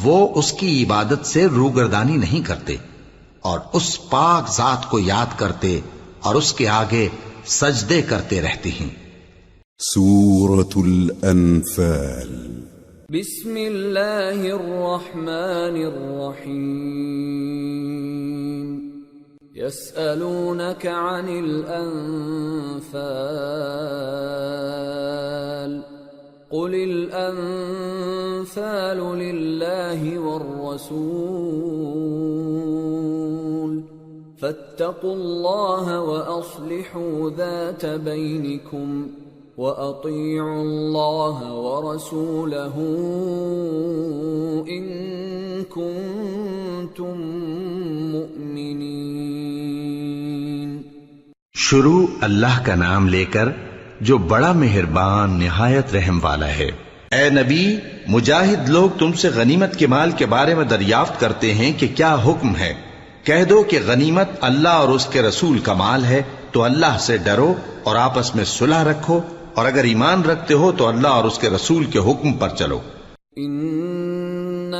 وہ اس کی عبادت سے روگردانی نہیں کرتے، اور اس پاک ذات کو یاد کرتے اور اس کے آگے سجدے کرتے رہتے ہیں۔ سورة الأنفال۔ بسم اللہ الرحمن الرحیم۔ يسألونك عن الأنفال قل الأنفال لله والرسول فاتقوا الله وأصلحوا ذات بينكم وأطيعوا الله ورسوله إن كنتم مؤمنين۔ شروع اللہ کا نام لے کر جو بڑا مہربان نہایت رحم والا ہے۔ اے نبی، مجاہد لوگ تم سے غنیمت کے مال کے بارے میں دریافت کرتے ہیں کہ کیا حکم ہے۔ کہہ دو کہ غنیمت اللہ اور اس کے رسول کا مال ہے، تو اللہ سے ڈرو اور آپس میں صلح رکھو، اور اگر ایمان رکھتے ہو تو اللہ اور اس کے رسول کے حکم پر چلو۔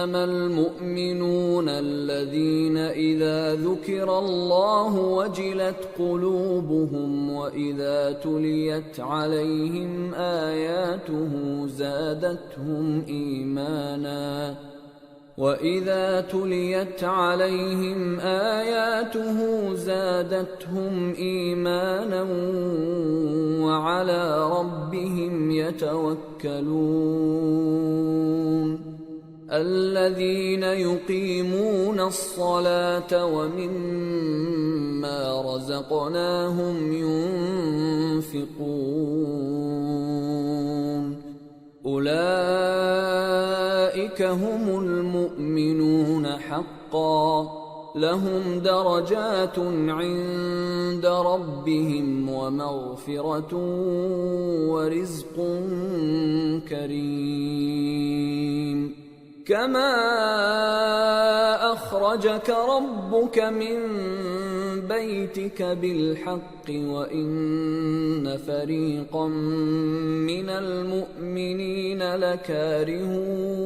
إنما المؤمنون الذين إذا ذكر الله وجلت قلوبهم وإذا تليت عليهم آياته زادتهم إيمانا وَإِذَا تُلِيَتْ عَلَيْهِمْ آيَاتُهُ زَادَتْهُمْ إِيمَانًا وَعَلَى رَبِّهِمْ يَتَوَكَّلُونَ الَّذِينَ يُقِيمُونَ الصَّلَاةَ وَمِمَّا رَزَقْنَاهُمْ يُنْفِقُونَ أولئك هم المؤمنون حقا لهم درجات عند ربهم ومغفرة ورزق كريم كما أخرجك ربك من بيتك بالحق وإن فريقا من المؤمنين لكارهون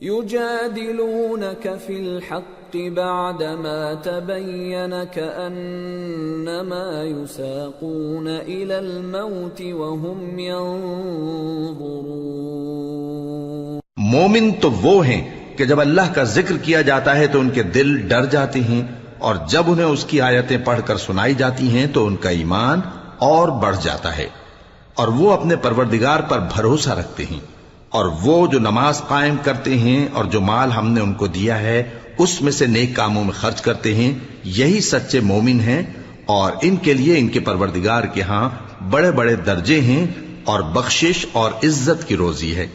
يجادلونك في الحق بعدما تبين كأنما يساقون إلى الموت وهم ينظرون. مومن تو وہ ہیں کہ جب اللہ کا ذکر کیا جاتا ہے تو ان کے دل ڈر جاتے ہیں، اور جب انہیں اس کی آیتیں پڑھ کر سنائی جاتی ہیں تو ان کا ایمان اور بڑھ جاتا ہے، اور وہ اپنے پروردگار پر بھروسہ رکھتے ہیں، اور وہ جو نماز قائم کرتے ہیں اور جو مال ہم نے ان کو دیا ہے اس میں سے نیک کاموں میں خرچ کرتے ہیں، یہی سچے مومن ہیں، اور ان کے لیے ان کے پروردگار کے ہاں بڑے بڑے درجے ہیں اور بخشش اور عزت کی روزی ہے.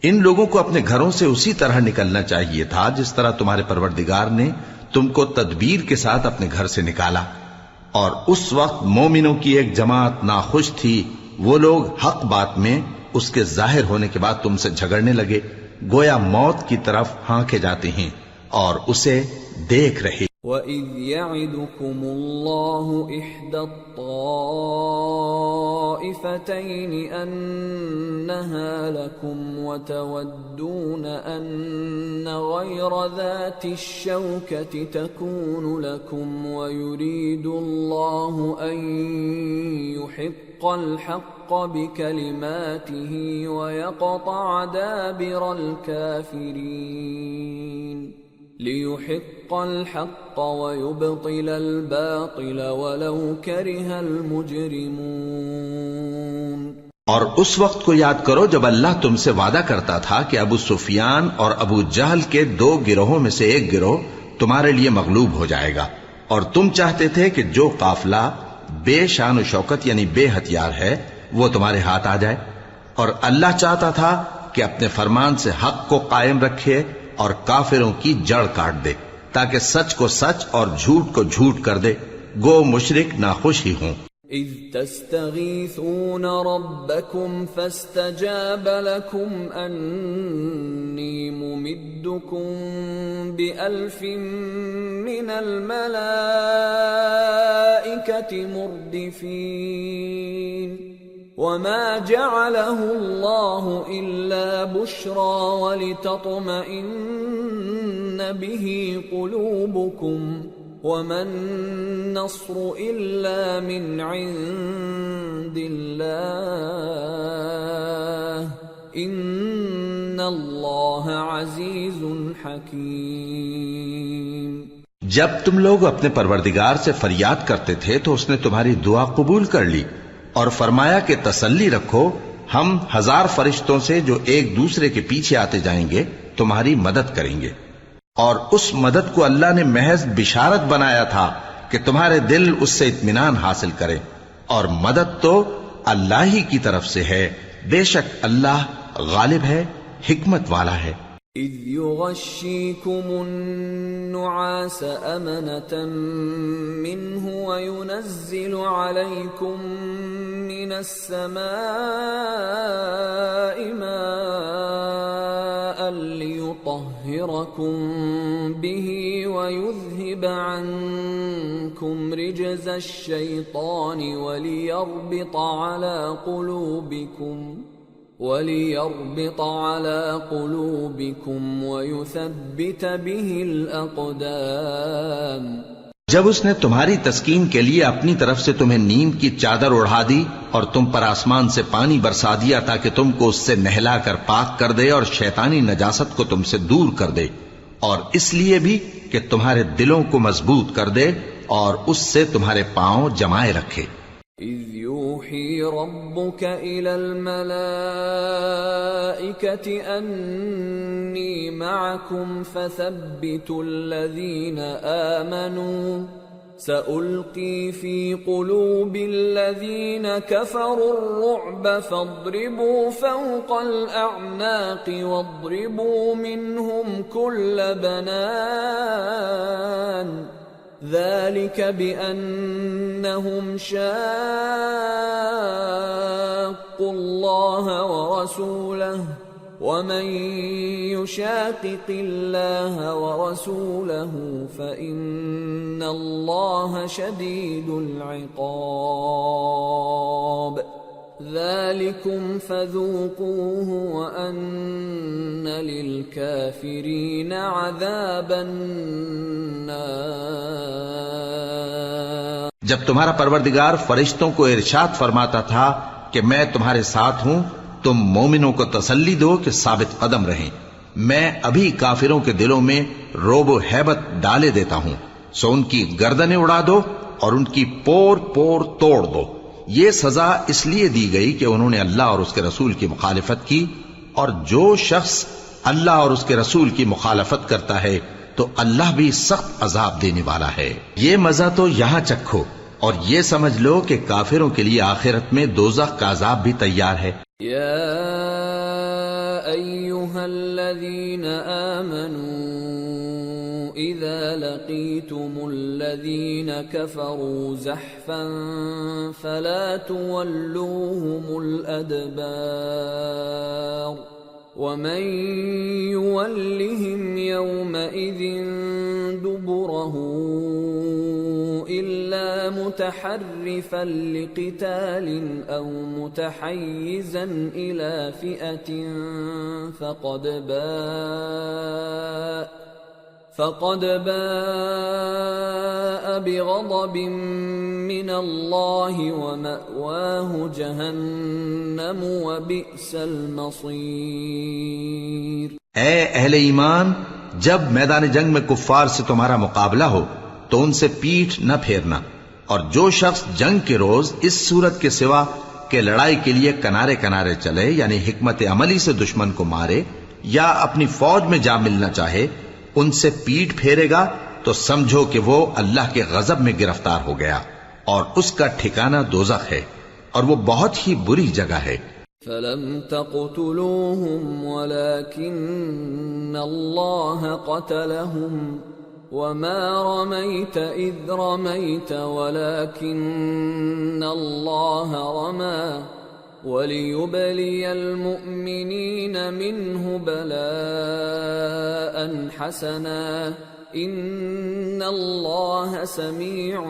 ان لوگوں کو اپنے گھروں سے اسی طرح نکلنا چاہیے تھا جس طرح تمہارے پروردگار نے تم کو تدبیر کے ساتھ اپنے گھر سے نکالا. اور اس وقت مومنوں کی ایک جماعت ناخوش تھی، وہ لوگ حق بات میں اس کے ظاہر ہونے کے بعد تم سے جھگڑنے لگے، گویا موت کی طرف ہانکے جاتے ہیں اور اسے دیکھ رہے. وَإِذْ يَعِدُكُمُ اللَّهُ إِحْدَى الطَّائِفَتَيْنِ أَنَّهَا لَكُمْ وَتَوَدُّونَ أَنَّ غَيْرَ ذَاتِ الشَّوْكَةِ تَكُونُ لَكُمْ وَيُرِيدُ اللَّهُ أَن يُحِقَّ الْحَقَّ بِكَلِمَاتِهِ وَيَقْطَعَ دَابِرَ الْكَافِرِينَ لِيُحِقَّ الْحَقَّ وَيُبْطِلَ الْبَاطِلَ وَلَوْ كَرِهَ الْمُجْرِمُونَ. اور اس وقت کو یاد کرو جب اللہ تم سے وعدہ کرتا تھا کہ ابو سفیان اور ابو جہل کے دو گروہوں میں سے ایک گروہ تمہارے لیے مغلوب ہو جائے گا، اور تم چاہتے تھے کہ جو قافلہ بے شان و شوکت یعنی بے ہتھیار ہے وہ تمہارے ہاتھ آ جائے، اور اللہ چاہتا تھا کہ اپنے فرمان سے حق کو قائم رکھے اور کافروں کی جڑ کاٹ دے، تاکہ سچ کو سچ اور جھوٹ کو جھوٹ کر دے، گو مشرک ناخوش ہی ہوں. اذ تستغیثون ربکم فاستجاب لکم انی ممدکم بألف من الملائکة مردفین وما جعله الله إلا بشرى ولتطمئن به قلوبكم وما النصر إلا من عند الله إن الله عزيز حكيم. جب تم لوگ اپنے پروردگار سے فریاد کرتے تھے تو اس نے تمہاری دعا قبول کر لی اور فرمایا کہ تسلی رکھو، ہم 1000 فرشتوں سے جو ایک دوسرے کے پیچھے آتے جائیں گے تمہاری مدد کریں گے. اور اس مدد کو اللہ نے محض بشارت بنایا تھا کہ تمہارے دل اس سے اطمینان حاصل کرے، اور مدد تو اللہ ہی کی طرف سے ہے، بے شک اللہ غالب ہے، حکمت والا ہے. اذ يغشيكم النعاس أمنة منه وينزل عليكم من السماء ماء ليطهركم به ويذهب عنكم رجز الشيطان وليربط على قلوبكم وَلِيَرْبِطَ عَلَى قُلُوبِكُمْ وَيُثَبِّتَ بِهِ الْأَقْدَامَ۔ جب اس نے تمہاری تسکین کے لیے اپنی طرف سے تمہیں نیند کی چادر اڑھا دی اور تم پر آسمان سے پانی برسا دیا تاکہ تم کو اس سے نہلا کر پاک کر دے اور شیطانی نجاست کو تم سے دور کر دے، اور اس لیے بھی کہ تمہارے دلوں کو مضبوط کر دے اور اس سے تمہارے پاؤں جمائے رکھے۔ اِذْ يُوحِي رَبُّكَ إِلَى الْمَلَائِكَةِ أَنِّي مَعَكُمْ فَثَبِّتُوا الَّذِينَ آمَنُوا سَأُلْقِي فِي قُلُوبِ الَّذِينَ كَفَرُوا الرُّعْبَ فَاضْرِبُوا فَوْقَ الْأَعْنَاقِ وَاضْرِبُوا مِنْهُمْ كُلَّ بَنَانٍ ذَلِكَ بِأَنَّهُمْ شَاقُّوا اللَّهَ وَرَسُولَهُ وَمَن يُشَاقِقِ اللَّهَ وَرَسُولَهُ فَإِنَّ اللَّهَ شَدِيدُ الْعِقَابِ ذَلِكُمْ فَذُوقُوهُ وَأَنَّ لِلْكَافِرِينَ عَذَابَ النَّارِ۔ جب تمہارا پروردگار فرشتوں کو ارشاد فرماتا تھا کہ میں تمہارے ساتھ ہوں، تم مومنوں کو تسلی دو کہ ثابت قدم رہیں، میں ابھی کافروں کے دلوں میں رعب و ہیبت ڈالے دیتا ہوں، سو ان کی گردنیں اڑا دو اور ان کی پور پور توڑ دو۔ یہ سزا اس لیے دی گئی کہ انہوں نے اللہ اور اس کے رسول کی مخالفت کی، اور جو شخص اللہ اور اس کے رسول کی مخالفت کرتا ہے تو اللہ بھی سخت عذاب دینے والا ہے۔ یہ مزہ تو یہاں چکھو، اور یہ سمجھ لو کہ کافروں کے لیے آخرت میں دوزخ کا عذاب بھی تیار ہے۔ یا ایھا الذین آمنوا اذا لقیتم الذین کفروا زحفا فلا تولوهم الادبار ومن يولهم يومئذ دبره إلا متحرفا لقتال أو متحيزا إلى فئة فقد باء بغضب من الله ومأواه جهنم وبئس المصير۔ اے اہل ایمان، جب میدان جنگ میں کفار سے تمہارا مقابلہ ہو تو ان سے پیٹھ نہ پھیرنا، اور جو شخص جنگ کے روز اس صورت کے سوا کہ لڑائی کے لیے کنارے کنارے چلے، یعنی حکمت عملی سے دشمن کو مارے یا اپنی فوج میں جا ملنا چاہے، ان سے پیٹھ پھیرے گا تو سمجھو کہ وہ اللہ کے غضب میں گرفتار ہو گیا، اور اس کا ٹھکانہ دوزخ ہے، اور وہ بہت ہی بری جگہ ہے۔ فَلَمْ تَقْتُلُوهُمْ وَلَكِنَّ اللَّهَ قَتَلَهُمْ وَمَا رَمَيْتَ إِذْ رَمَيْتَ وَلَكِنَّ اللَّهَ رَمَى وَلِيُبْلِيَ الْمُؤْمِنِينَ مِنْهُ بَلَاءً حَسَنًا إِنَّ اللَّهَ سَمِيعٌ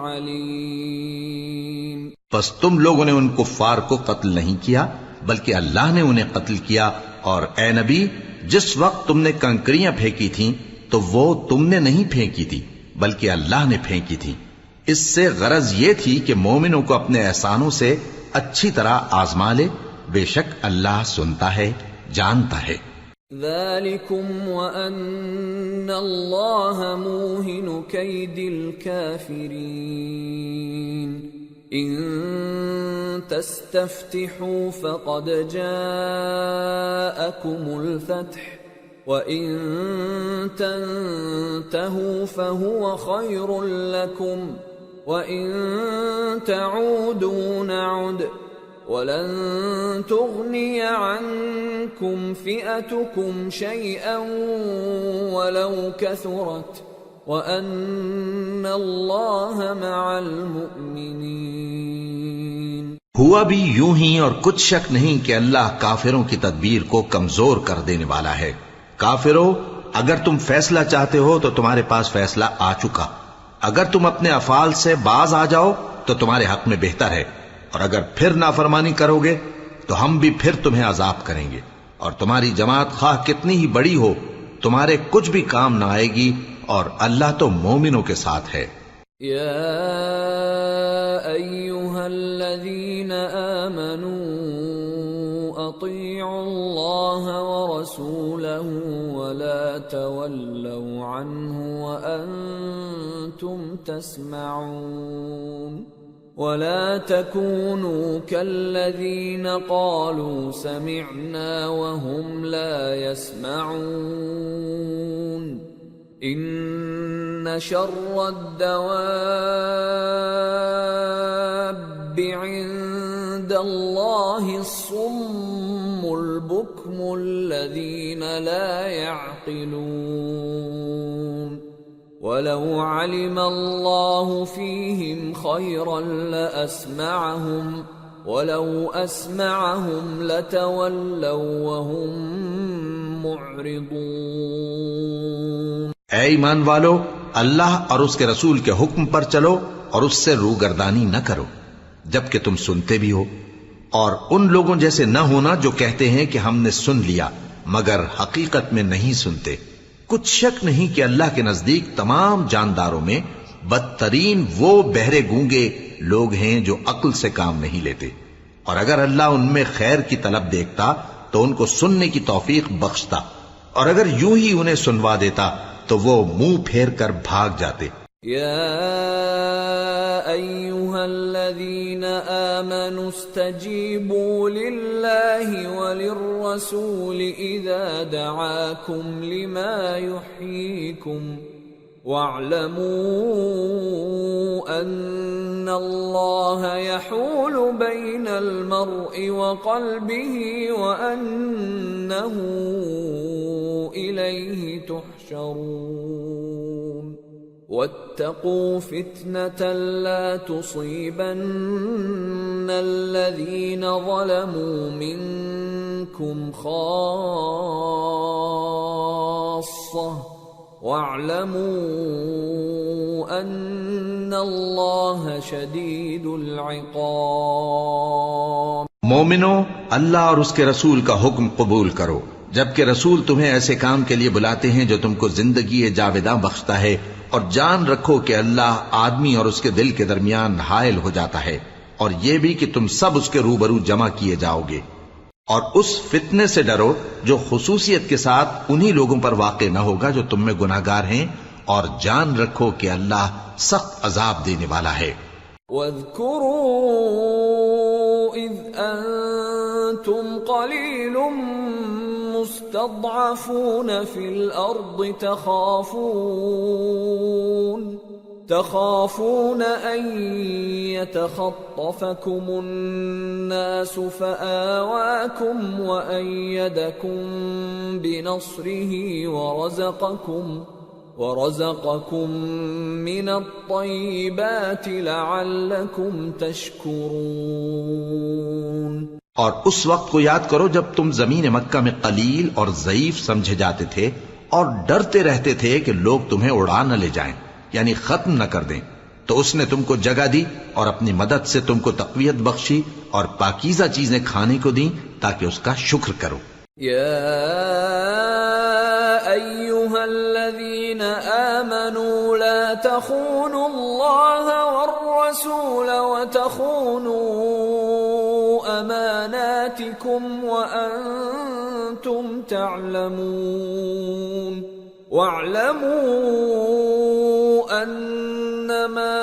عَلِيمٌ۔ پس تم لوگوں نے ان کفار کو قتل نہیں کیا بلکہ اللہ نے انہیں قتل کیا، اور اے نبی، جس وقت تم نے کنکریاں پھینکی تھیں تو وہ تم نے نہیں پھینکی تھی بلکہ اللہ نے پھینکی تھی۔ اس سے غرض یہ تھی کہ مومنوں کو اپنے احسانوں سے اچھی طرح آزما لے، بے شک اللہ سنتا ہے، جانتا ہے۔ ذَلِكُمْ وَأَنَّ اللَّهَ مُوهِنُ كَيْدِ الْكَافِرِينَ۔ إِن تَسْتَفْتِحُوا فَقَدْ جَاءَكُمُ الْفَتْحُ وَإِن تَنْتَهُوا فَهُوَ خَيْرٌ لَكُمْ وَإِن تَعُودُوا نَعُدْ وَلَن تُغْنِيَ عَنكُمْ فِئَتُكُمْ شَيْئًا وَلَوْ كَثُرَتْ وَأَنَّ اللَّهَ مَعَ الْمُؤْمِنِينَ۔ ہوا بھی یوں ہی، اور کچھ شک نہیں کہ اللہ کافروں کی تدبیر کو کمزور کر دینے والا ہے۔ کافرو، اگر تم فیصلہ چاہتے ہو تو تمہارے پاس فیصلہ آ چکا، اگر تم اپنے افعال سے باز آ جاؤ تو تمہارے حق میں بہتر ہے، اور اگر پھر نافرمانی کرو گے تو ہم بھی پھر تمہیں عذاب کریں گے، اور تمہاری جماعت خواہ کتنی ہی بڑی ہو تمہارے کچھ بھی کام نہ آئے گی، اور اللہ تو مومنوں کے ساتھ ہے۔ يا أيها الذين آمنوا أطيعوا الله ورسوله ولا تولوا عنه وأنتم تسمعون ولا تكونوا كالذين قالوا سمعنا وهم لا يسمعون إن شر الدواب عند الله الصم البكم الذين لا يعقلون ولو علم الله فيهم خيرا لأسمعهم ولو أسمعهم لتولوا وهم معرضون۔ اے ایمان والو، اللہ اور اس کے رسول کے حکم پر چلو اور اس سے روگردانی نہ کرو جبکہ تم سنتے بھی ہو، اور ان لوگوں جیسے نہ ہونا جو کہتے ہیں کہ ہم نے سن لیا مگر حقیقت میں نہیں سنتے۔ کچھ شک نہیں کہ اللہ کے نزدیک تمام جانداروں میں بدترین وہ بہرے گونگے لوگ ہیں جو عقل سے کام نہیں لیتے، اور اگر اللہ ان میں خیر کی طلب دیکھتا تو ان کو سننے کی توفیق بخشتا، اور اگر یوں ہی انہیں سنوا دیتا تو وہ منہ پھیر کر بھاگ جاتے۔ یا ایھا الذین آمنوا استجیبوا للہ وللرسول اذا دعاکم لما یحییکم واعلموا ان اللہ یحول بین المرء وقلبہ وانہ الیہ تحشرون واتقوا فتنة لا تصيبن الذين ظلموا منكم خاصة واعلموا ان اللہ شدید العقاب۔ مومنو، اللہ اور اس کے رسول کا حکم قبول کرو جبکہ رسول تمہیں ایسے کام کے لیے بلاتے ہیں جو تم کو زندگی جاوداں بخشتا ہے، اور جان رکھو کہ اللہ آدمی اور اس کے دل کے درمیان حائل ہو جاتا ہے، اور یہ بھی کہ تم سب اس کے روبرو جمع کیے جاؤ گے، اور اس فتنے سے ڈرو جو خصوصیت کے ساتھ انہی لوگوں پر واقع نہ ہوگا جو تم میں گناہگار ہیں، اور جان رکھو کہ اللہ سخت عذاب دینے والا ہے۔ وَاذْكُرُوا إِذْ أَنْتُمْ قَلِيلٌ مستضعفون في الأرض تخافون أن يتخطفكم الناس فآواكم وأيدكم بنصره ورزقكم من الطيبات لعلكم تشكرون۔ اور اس وقت کو یاد کرو جب تم زمین مکہ میں قلیل اور ضعیف سمجھے جاتے تھے اور ڈرتے رہتے تھے کہ لوگ تمہیں اڑا نہ لے جائیں، یعنی ختم نہ کر دیں، تو اس نے تم کو جگہ دی اور اپنی مدد سے تم کو تقویت بخشی اور پاکیزہ چیزیں کھانے کو دیں تاکہ اس کا شکر کرو۔ یا ایھا الذین آمنوا لا تخونوا اللہ والرسول وتخونوا اماناتکم وانتم تعلمون واعلموا انما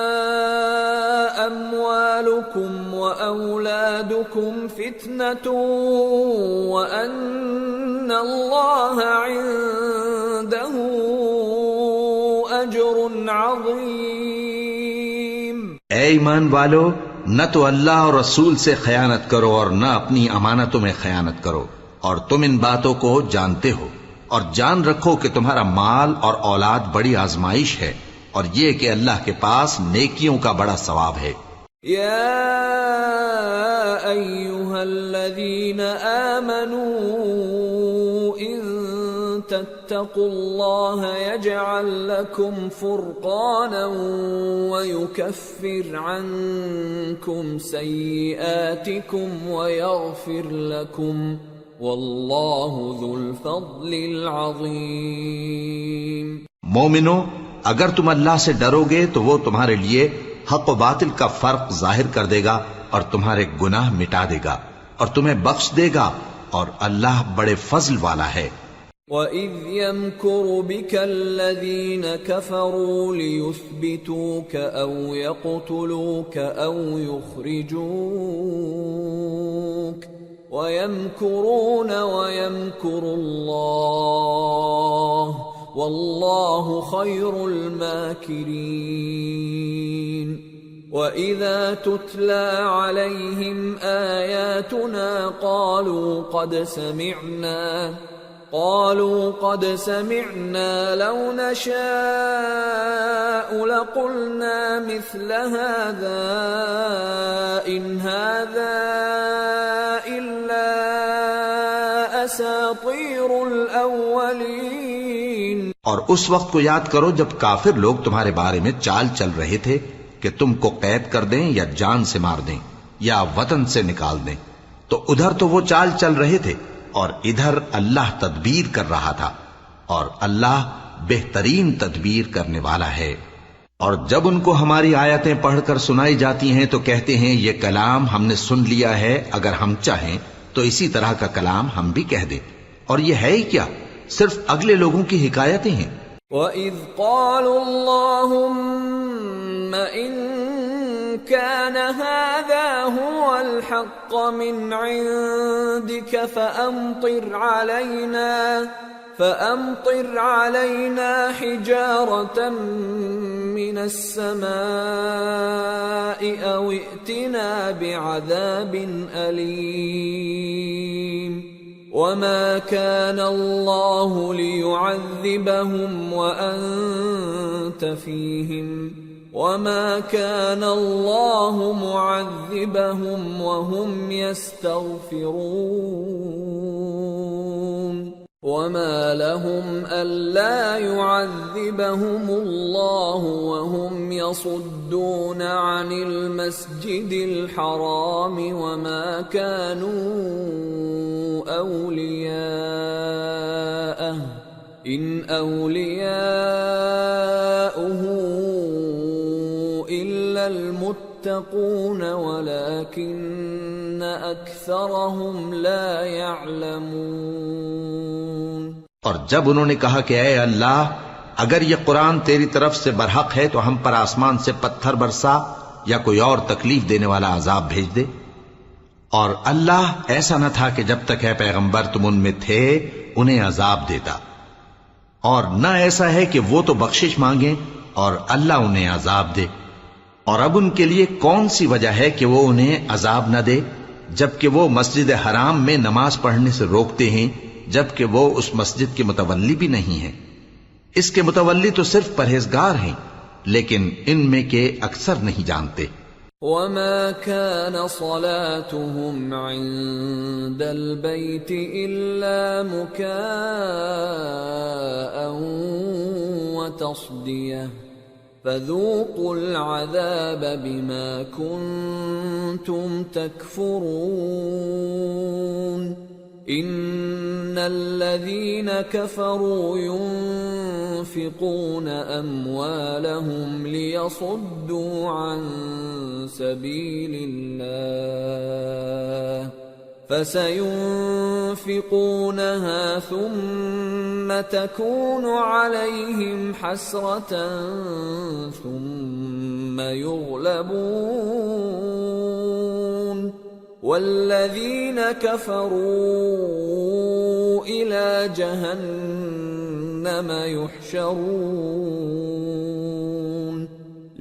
اموالکم واولادکم فتنة وان اللہ عنده اجر عظیم۔ اے ایمان والو، نہ تو اللہ اور رسول سے خیانت کرو اور نہ اپنی امانتوں میں خیانت کرو، اور تم ان باتوں کو جانتے ہو، اور جان رکھو کہ تمہارا مال اور اولاد بڑی آزمائش ہے، اور یہ کہ اللہ کے پاس نیکیوں کا بڑا ثواب ہے۔ یا ایھا الذین آمنوا ان تتقوا الله يجعل لكم فرقانا ويكفر عنكم سيئاتكم ويغفر لكم والله ذو الفضل العظيم۔ مومنو، اگر تم اللہ سے ڈرو گے تو وہ تمہارے لیے حق و باطل کا فرق ظاہر کر دے گا اور تمہارے گناہ مٹا دے گا اور تمہیں بخش دے گا، اور اللہ بڑے فضل والا ہے۔ وَإِذْ يَمْكُرُ بِكَ الَّذِينَ كَفَرُوا لِيُثْبِتُوكَ أَوْ يَقْتُلُوكَ أَوْ يُخْرِجُوكَ وَيَمْكُرُونَ وَيَمْكُرُ اللَّهُ وَاللَّهُ خَيْرُ الْمَاكِرِينَ۔ وَإِذَا تُتْلَى عَلَيْهِمْ آيَاتُنَا قالوا قد سمعنا لو نشاء لقلنا مثل هذا إن هذا إلا أساطير الأولين۔ اور اس وقت کو یاد کرو جب کافر لوگ تمہارے بارے میں چال چل رہے تھے کہ تم کو قید کر دیں یا جان سے مار دیں یا وطن سے نکال دیں، تو ادھر تو وہ چال چل رہے تھے اور ادھر اللہ تدبیر کر رہا تھا، اور اللہ بہترین تدبیر کرنے والا ہے۔ اور جب ان کو ہماری آیتیں پڑھ کر سنائی جاتی ہیں تو کہتے ہیں یہ کلام ہم نے سن لیا ہے، اگر ہم چاہیں تو اسی طرح کا کلام ہم بھی کہہ دیں، اور یہ ہے ہی کیا، صرف اگلے لوگوں کی حکایتیں ہیں۔ وَإِذْ قَالُوا اللَّهُمَّ إِن كَانَ هَذَا هُوَ الْحَقَّ مِنْ عِنْدِكَ فَأَمْطِرْ عَلَيْنَا حِجَارَةً مِّنَ السَّمَاءِ أَوْ ائْتِنَا بِعَذَابٍ أَلِيمٍ۔ وَمَا كَانَ اللَّهُ لِيُعَذِّبَهُمْ وَأَنْتَ فِيهِمْ وَمَا كَانَ اللَّهُ مُعَذِّبَهُمْ وَهُمْ يَسْتَغْفِرُونَ وَمَا لَهُمْ أَلَّا يُعَذِّبَهُمُ اللَّهُ وَهُمْ يَصُدُّونَ عَنِ الْمَسْجِدِ الْحَرَامِ وَمَا كَانُوا أَوْلِيَاءَهُ إِنْ أَوْلِيَاؤُهُ إِلَّا الْمُتَّقُونَ وَلَكِنَّ أَكْثَرَهُمْ لَا يَعْلَمُونَ۔ اور جب انہوں نے کہا کہ اے اللہ، اگر یہ قرآن تیری طرف سے برحق ہے تو ہم پر آسمان سے پتھر برسا یا کوئی اور تکلیف دینے والا عذاب بھیج دے، اور اللہ ایسا نہ تھا کہ جب تک ہے پیغمبر تم ان میں تھے انہیں عذاب دیتا، اور نہ ایسا ہے کہ وہ تو بخشش مانگیں اور اللہ انہیں عذاب دے۔ اور اب ان کے لیے کون سی وجہ ہے کہ وہ انہیں عذاب نہ دے، جبکہ وہ مسجد حرام میں نماز پڑھنے سے روکتے ہیں، جبکہ وہ اس مسجد کے متولی بھی نہیں ہیں۔ اس کے متولی تو صرف پرہیزگار ہیں، لیکن ان میں کے اکثر نہیں جانتے۔ وَمَا كَانَ صَلَاتُهُمْ عِندَ الْبَيْتِ إِلَّا مُكَاءً وَتَصْدِيَةً فَذُوقُوا الْعَذَابَ بِمَا كُنتُمْ تَكْفُرُونَ۔ إِنَّ الَّذِينَ كَفَرُوا يُنْفِقُونَ أَمْوَالَهُمْ لِيَصُدُّوا عَنْ سَبِيلِ اللَّهِ فَسَيُنْفِقُونَهَا ثُمَّ تَكُونُ عَلَيْهِمْ حَسْرَةً ثُمَّ يُغْلَبُونَ وَالَّذِينَ كَفَرُوا إِلَى جَهَنَّمَ يُحْشَرُونَ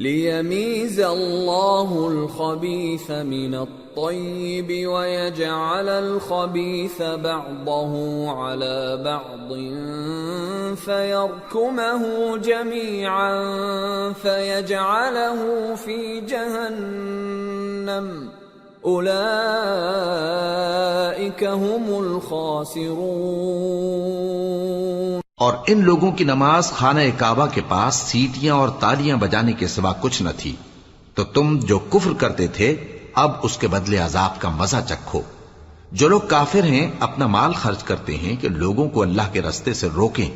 لِيَمِيزَ اللَّهُ الْخَبِيثَ مِنَ الطَّيِّبِ وَيَجْعَلَ الْخَبِيثَ بَعْضَهُ عَلَى بَعْضٍ فَيَرْكُمَهُ جَمِيعًا فَيَجْعَلَهُ فِي جَهَنَّمَ أُولَئِكَ هُمُ الْخَاسِرُونَ۔ اور ان لوگوں کی نماز خانہ کعبہ کے پاس سیٹیاں اور تالیاں بجانے کے سوا کچھ نہ تھی، تو تم جو کفر کرتے تھے اب اس کے بدلے عذاب کا مزہ چکھو۔ جو لوگ کافر ہیں اپنا مال خرچ کرتے ہیں کہ لوگوں کو اللہ کے رستے سے روکیں،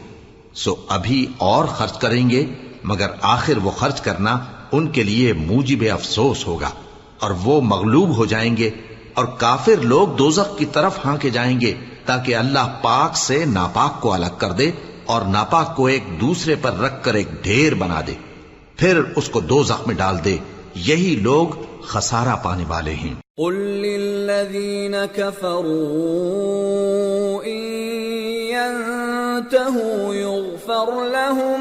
سو ابھی اور خرچ کریں گے، مگر آخر وہ خرچ کرنا ان کے لیے موجب افسوس ہوگا، اور وہ مغلوب ہو جائیں گے، اور کافر لوگ دوزخ کی طرف ہانکے جائیں گے تاکہ اللہ پاک سے ناپاک کو الگ کر دے اور ناپاک کو ایک دوسرے پر رکھ کر ایک ڈھیر بنا دے، پھر اس کو دوزخ میں ڈال دے۔ یہی لوگ خسارہ پانے والے ہیں۔ قل للذین کفروا ان ينتهوا يغفر لهم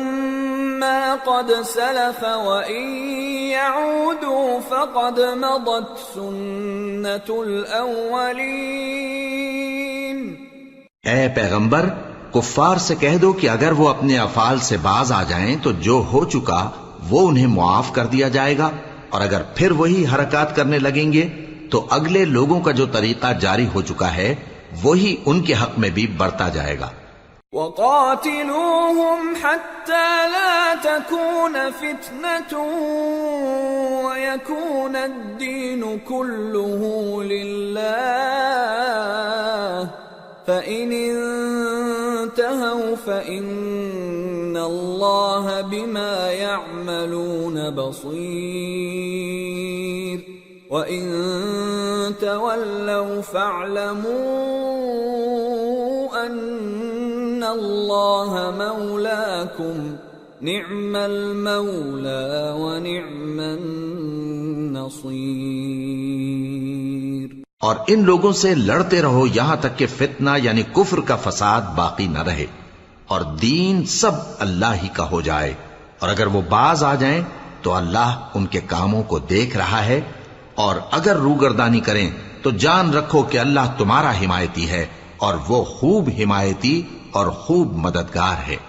ما قد سلف وان يعودوا فقد مضت سنة الاولین۔ اے پیغمبر، کفار سے کہہ دو کہ اگر وہ اپنے افعال سے باز آ جائیں تو جو ہو چکا وہ انہیں معاف کر دیا جائے گا، اور اگر پھر وہی حرکات کرنے لگیں گے تو اگلے لوگوں کا جو طریقہ جاری ہو چکا ہے وہی ان کے حق میں بھی بڑھتا جائے گا۔ وَقَاتِلُوهُمْ حَتَّى لَا تَكُونَ فِتْنَةٌ وَيَكُونَ الدِّينُ كُلُّهُ لِلَّهِ فَإِنِ انتهوا فَإِنَّ اللَّهَ بِمَا يَعْمَلُونَ بَصِيرٌ وَإِن تَوَلَّوْا فَاعْلَمُوا أَنَّ اللَّهَ مَوْلَاكُمْ نِعْمَ الْمَوْلَى وَنِعْمَ النَّصِيرُ۔ اور ان لوگوں سے لڑتے رہو یہاں تک کہ فتنہ یعنی کفر کا فساد باقی نہ رہے، اور دین سب اللہ ہی کا ہو جائے، اور اگر وہ باز آ جائیں تو اللہ ان کے کاموں کو دیکھ رہا ہے، اور اگر روگردانی کریں تو جان رکھو کہ اللہ تمہارا حمایتی ہے، اور وہ خوب حمایتی اور خوب مددگار ہے۔